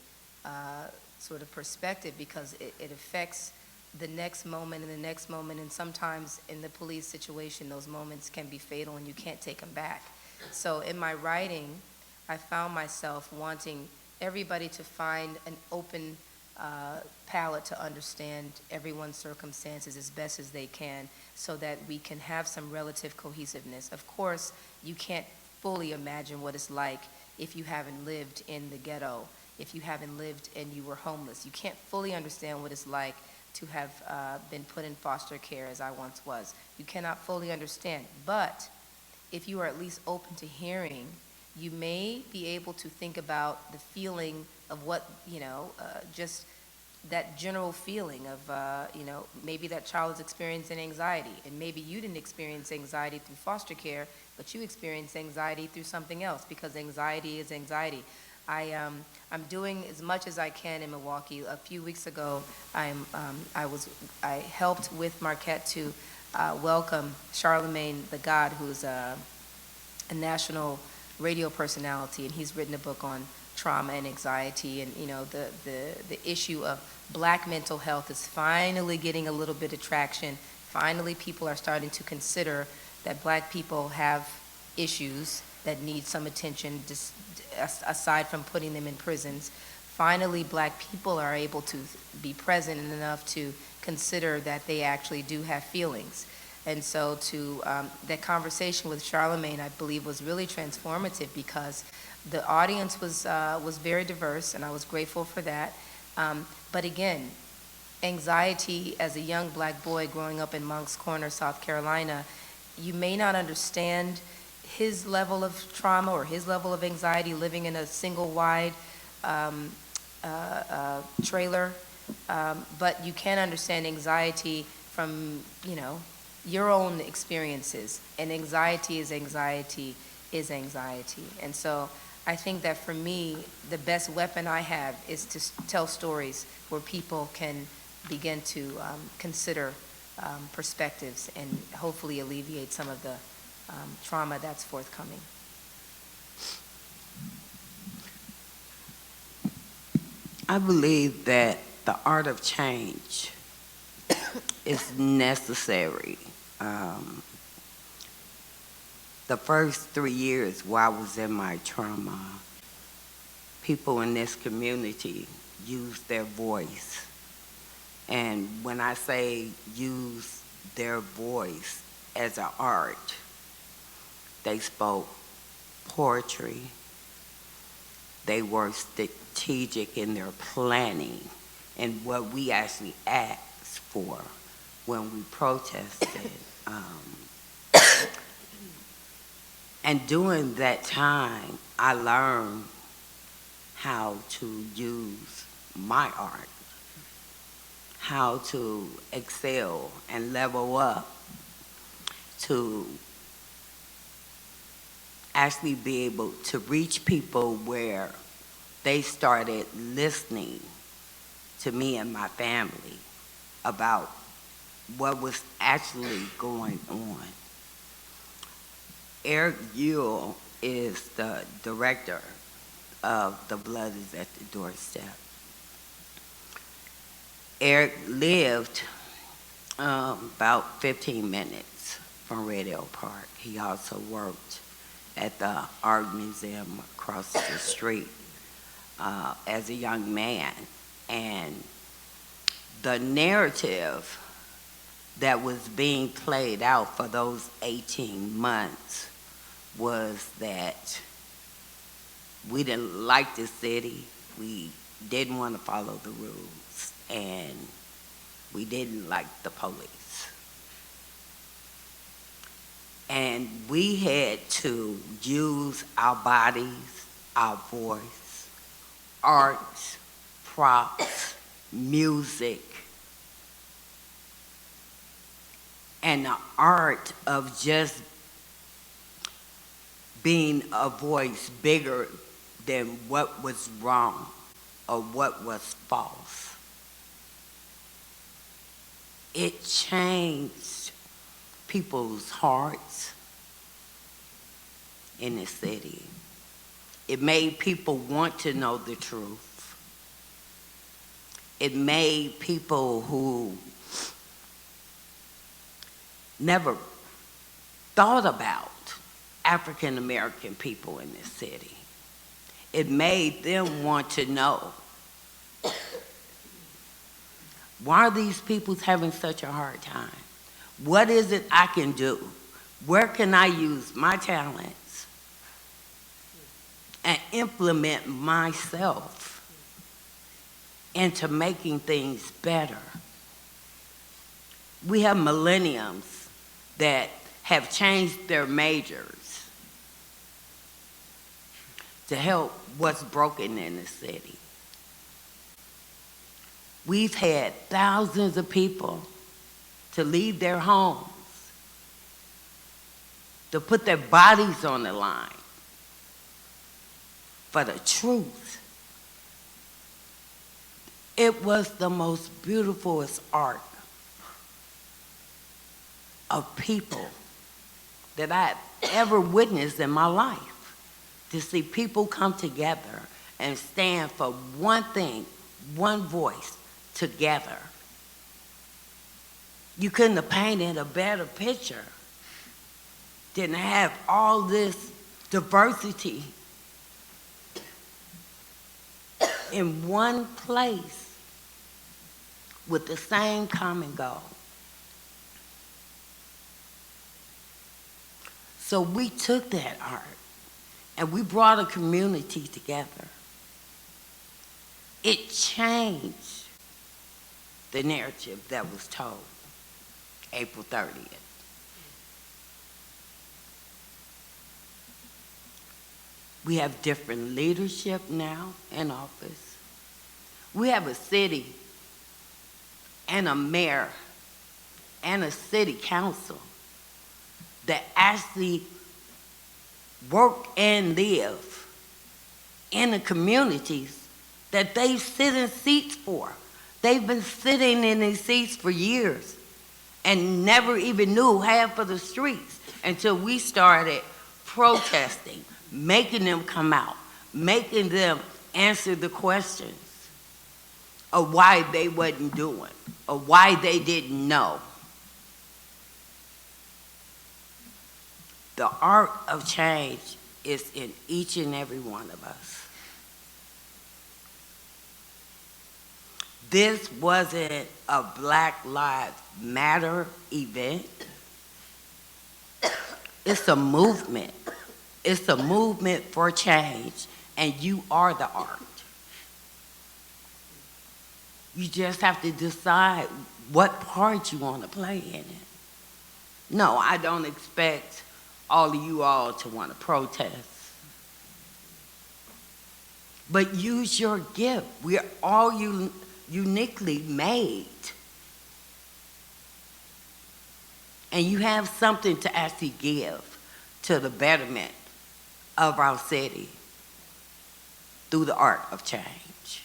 S9: sort of perspective, because it affects the next moment and the next moment, and sometimes in the police situation, those moments can be fatal and you can't take them back. So in my writing, I found myself wanting everybody to find an open palette to understand everyone's circumstances as best as they can, so that we can have some relative cohesiveness. Of course, you can't fully imagine what it's like if you haven't lived in the ghetto, if you haven't lived and you were homeless. You can't fully understand what it's like to have been put in foster care, as I once was. You cannot fully understand. But if you are at least open to hearing, you may be able to think about the feeling of what, just that general feeling of, maybe that child is experiencing anxiety, and maybe you didn't experience anxiety through foster care, but you experienced anxiety through something else, because anxiety is anxiety. I'm doing as much as I can in Milwaukee. A few weeks ago, I helped with Marquette to welcome Charlemagne the God, who's a national radio personality, and he's written a book on trauma and anxiety, and the issue of black mental health is finally getting a little bit of traction. Finally, people are starting to consider that black people have issues that need some attention, just aside from putting them in prisons. Finally, black people are able to be present enough to consider that they actually do have feelings. And so that conversation with Charlemagne, I believe, was really transformative because the audience was very diverse, and I was grateful for that. But again, anxiety as a young black boy growing up in Moncks Corner, South Carolina, you may not understand his level of trauma or his level of anxiety living in a single wide trailer, but you can understand anxiety from, your own experiences. And anxiety is anxiety is anxiety. And so I think that for me, the best weapon I have is to tell stories where people can begin to consider perspectives and hopefully alleviate some of the trauma that's forthcoming.
S5: I believe that the art of change is necessary. The first 3 years while I was in my trauma, people in this community used their voice. And when I say use their voice as an art, they spoke poetry. They were strategic in their planning and what we actually asked for when we protested. And during that time, I learned how to use my art, how to excel and level up to actually be able to reach people where they started listening to me and my family about what was actually going on. Eric Yule is the director of The Blood is at the Doorstep. Eric lived about 15 minutes from Red Hill Park. He also worked at the art museum across the street as a young man. And the narrative that was being played out for those 18 months was that we didn't like the city, we didn't want to follow the rules, and we didn't like the police. And we had to use our bodies, our voice, arts, props, music, and the art of just being a voice bigger than what was wrong or what was false. It changed people's hearts in the city. It made people want to know the truth. It made people who never thought about African American people in this city. It made them want to know, why are these people having such a hard time? What is it I can do? Where can I use my talents and implement myself into making things better? We have millenniums that have changed their majors to help what's broken in the city. We've had thousands of people to leave their homes, to put their bodies on the line for the truth. It was the most beautifulest art of people that I've ever witnessed in my life. To see people come together and stand for one thing, one voice, together. You couldn't have painted a better picture than to have all this diversity in one place with the same common goal. So we took that art and we brought a community together. It changed the narrative that was told April 30th. We have different leadership now in office. We have a city and a mayor and a city council that actually work and live in the communities that they sit in seats for. They've been sitting in these seats for years and never even knew half of the streets until we started protesting, making them come out, making them answer the questions of why they wasn't doing, or why they didn't know. The art of change is in each and every one of us. This wasn't a Black Lives Matter event. It's a movement. It's a movement for change, and you are the art. You just have to decide what part you want to play in it. No, I don't expect all of you all to want to protest. But use your gift. We're all uniquely made. And you have something to actually give to the betterment of our city through the art of change.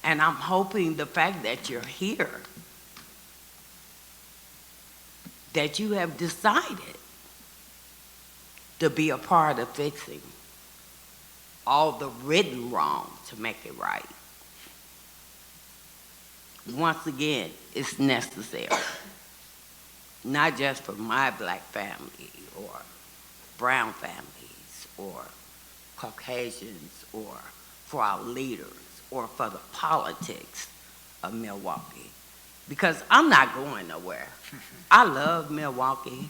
S5: And I'm hoping the fact that you're here, that you have decided to be a part of fixing all the written wrong to make it right. Once again, it's necessary. Not just for my Black family or brown families or Caucasians or for our leaders or for the politics of Milwaukee. Because I'm not going nowhere. I love Milwaukee.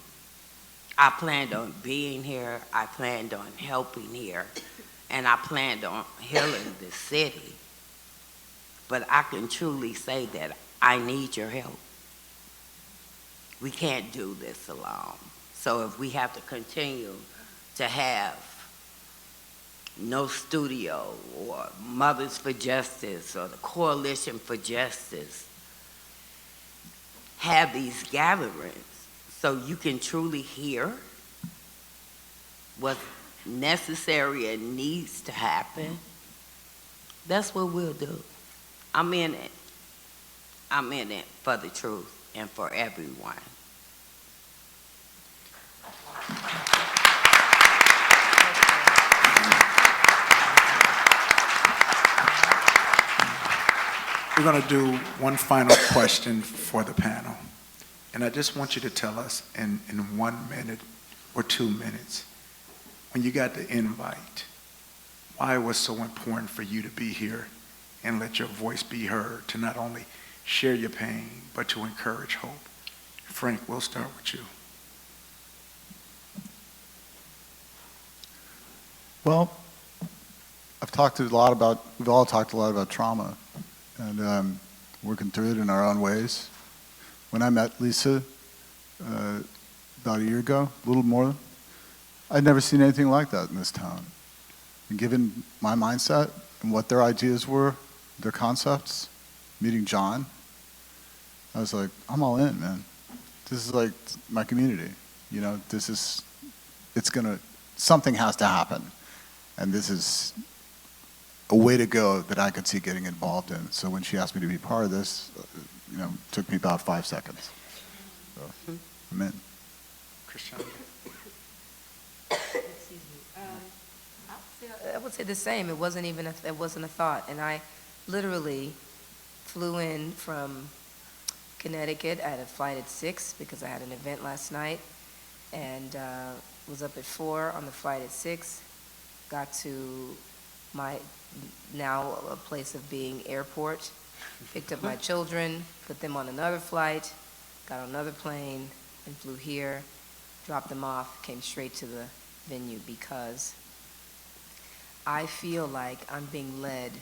S5: I planned on being here. I planned on helping here. And I planned on healing the city. But I can truly say that I need your help. We can't do this alone. So if we have to continue to have No Studio or Mothers for Justice or the Coalition for Justice, have these gatherings so you can truly hear what's necessary and needs to happen, that's what we'll do. I'm in it. I'm in it for the truth and for everyone.
S1: We're going to do one final question for the panel. And I just want you to tell us in 1 minute or 2 minutes, when you got the invite, why it was so important for you to be here and let your voice be heard, to not only share your pain, but to encourage hope. Frank, we'll start with you.
S8: Well, we've all talked a lot about trauma and working through it in our own ways. When I met Lisa about a year ago, a little more, I'd never seen anything like that in this town. And given my mindset and what their ideas were, their concepts, meeting John, I was like, I'm all in, man. This is like my community. You know, something has to happen. And this is a way to go that I could see getting involved in. So when she asked me to be part of this, it took me about 5 seconds. So, I'm in.
S1: Chrishaunda.
S9: I would say the same. It wasn't a thought. And I literally flew in from Connecticut. I had a flight at 6 because I had an event last night, and was up at 4 on the flight at 6. Got to my now a place of being airport, picked up my children, put them on another flight, got on another plane, and flew here. dropped them off, came straight to the venue because I feel like I'm being led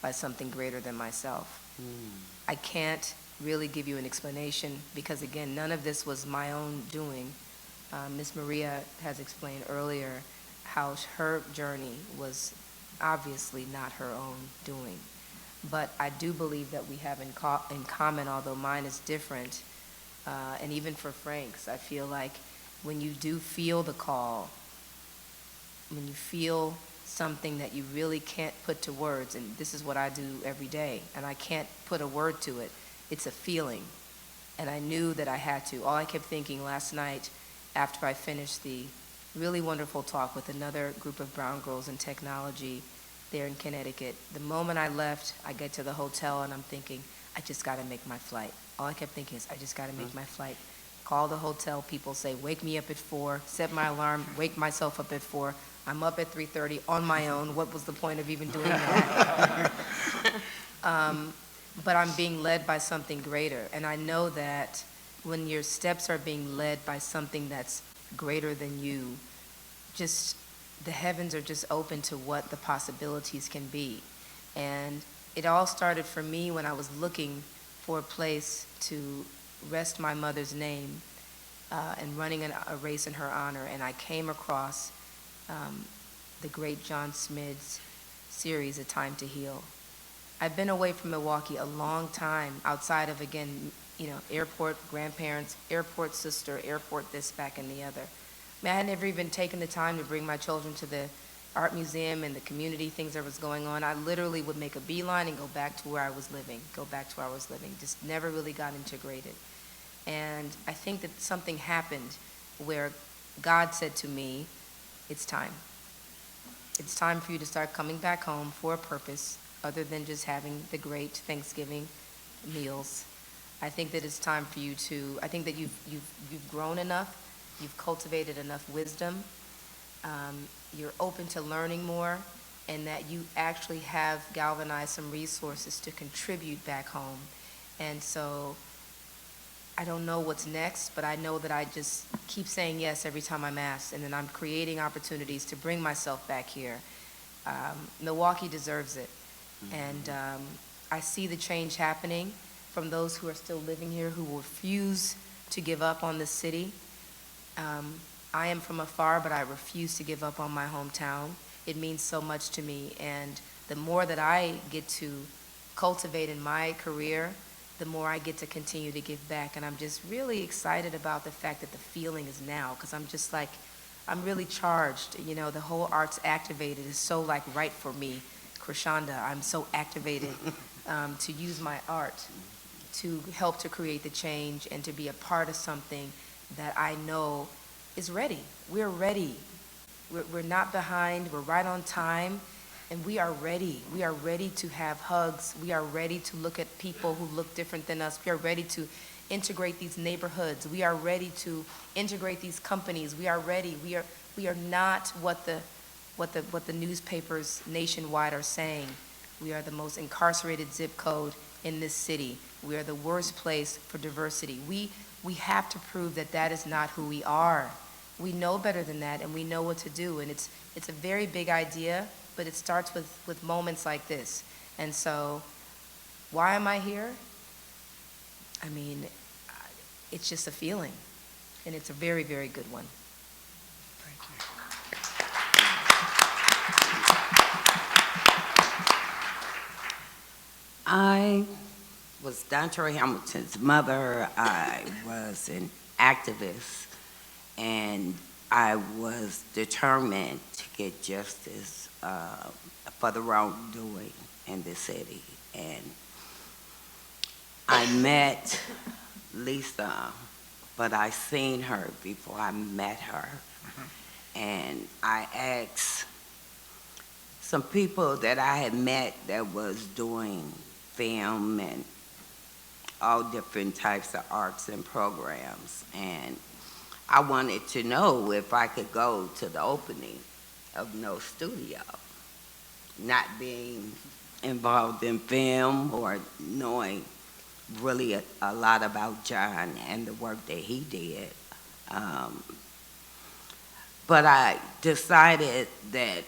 S9: by something greater than myself. I can't really give you an explanation because, again, none of this was my own doing. Ms. Maria has explained earlier how her journey was obviously not her own doing. But I do believe that we have in common, although mine is different, and even for Frank's, I feel like when you do feel the call, when you feel something that you really can't put to words, and this is what I do every day, and I can't put a word to it, it's a feeling. And I knew that I had to. All I kept thinking last night after I finished the really wonderful talk with another group of brown girls in technology there in Connecticut, the moment I left, I get to the hotel and I'm thinking, I just gotta make my flight. All I kept thinking is, I just gotta make my flight. Call the hotel people, say, wake me up at 4, set my alarm, wake myself up at 4. I'm up at 3:30 on my own. What was the point of even doing that? But I'm being led by something greater. And I know that when your steps are being led by something that's greater than you, just the heavens are just open to what the possibilities can be. And it all started for me when I was looking for a place to rest my mother's name and running a race in her honor. And I came across the great John Schmid's series, A Time to Heal. I've been away from Milwaukee a long time, outside of, again, airport grandparents, airport sister, airport this, back, and the other. I mean, I had never even taken the time to bring my children to the art museum and the community things that was going on. I literally would make a beeline and go back to where I was living, just never really got integrated. And I think that something happened where God said to me, it's time. It's time for you to start coming back home for a purpose other than just having the great Thanksgiving meals. I think that it's time for you to, I think that you've grown enough, you've cultivated enough wisdom, you're open to learning more, and that you actually have galvanized some resources to contribute back home. And so I don't know what's next, but I know that I just keep saying yes every time I'm asked, and then I'm creating opportunities to bring myself back here. Milwaukee deserves it. And I see the change happening from those who are still living here, who refuse to give up on this city. I am from afar, but I refuse to give up on my hometown. It means so much to me, and the more that I get to cultivate in my career, the more I get to continue to give back. And I'm just really excited about the fact that the feeling is now, because I'm just like, I'm really charged. The whole arts activated is so right for me. Chrishaunda, I'm so activated to use my art to help to create the change and to be a part of something that I know is ready. We're ready. We're not behind. We're right on time. And we are ready. We are ready to have hugs. We are ready to look at people who look different than us. We are ready to integrate these neighborhoods. We are ready to integrate these companies. We are ready. We are not what the newspapers nationwide are saying. We are the most incarcerated zip code in this city. We are the worst place for diversity. We have to prove that that is not who we are. We know better than that, and we know what to do. And it's a very big idea, but it starts with moments like this. And so, why am I here? I mean, it's just a feeling, and it's a very, very good one.
S1: Thank you.
S5: I was Dontre Hamilton's mother. I was an activist, and I was determined to get justice for the wrongdoing in the city. And I met Lisa, but I seen her before I met her. And I asked some people that I had met that was doing film and all different types of arts and programs. And I wanted to know if I could go to the opening of No Studio, not being involved in film or knowing really a lot about John and the work that he did. But I decided that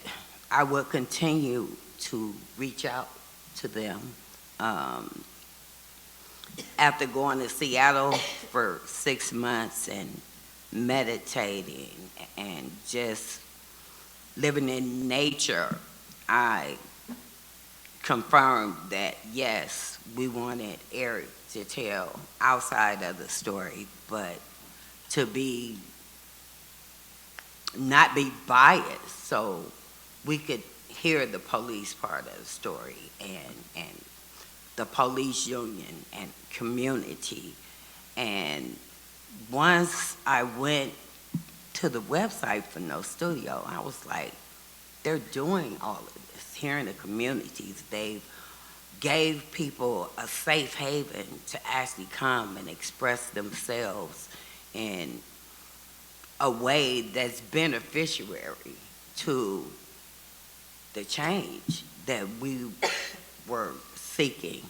S5: I would continue to reach out to them. After going to Seattle for 6 months and meditating and just living in nature, I confirmed that yes, we wanted Eric to tell outside of the story, but to not be biased, so we could hear the police part of the story and the police union and community. And once I went to the website for No Studio, I was like, they're doing all of this here in the communities. They've gave people a safe haven to actually come and express themselves in a way that's beneficiary to the change that we were seeking.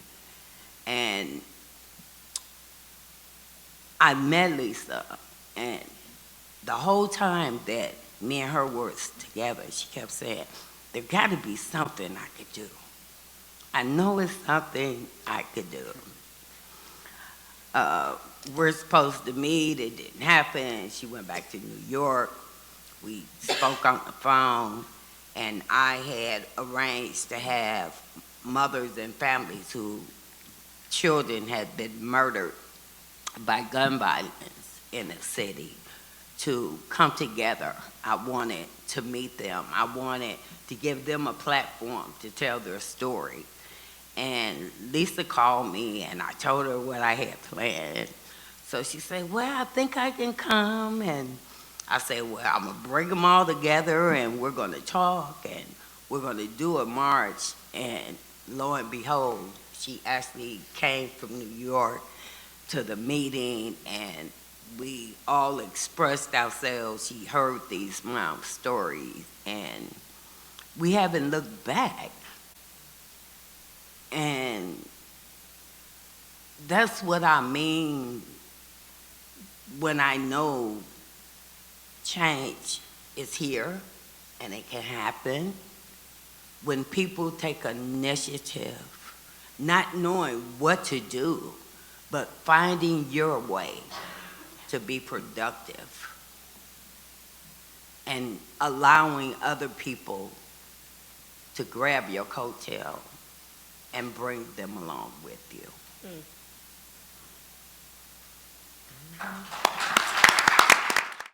S5: And I met Lisa, and the whole time that me and her were together, she kept saying, there got to be something I could do. I know it's something I could do. We're supposed to meet, it didn't happen. She went back to New York. We spoke on the phone, and I had arranged to have mothers and families whose children had been murdered by gun violence in the city to come together. I wanted to meet them. I wanted to give them a platform to tell their story. And Lisa called me, and I told her what I had planned. So she said, well, I think I can come. And I said, well, I'm going to bring them all together, and we're going to talk, and we're going to do a march. And lo and behold, she actually came from New York to the meeting, and we all expressed ourselves. She heard these mom's stories, and we haven't looked back. And that's what I mean when I know change is here and it can happen. When people take initiative, not knowing what to do, but finding your way to be productive and allowing other people to grab your coattail and bring them along with you.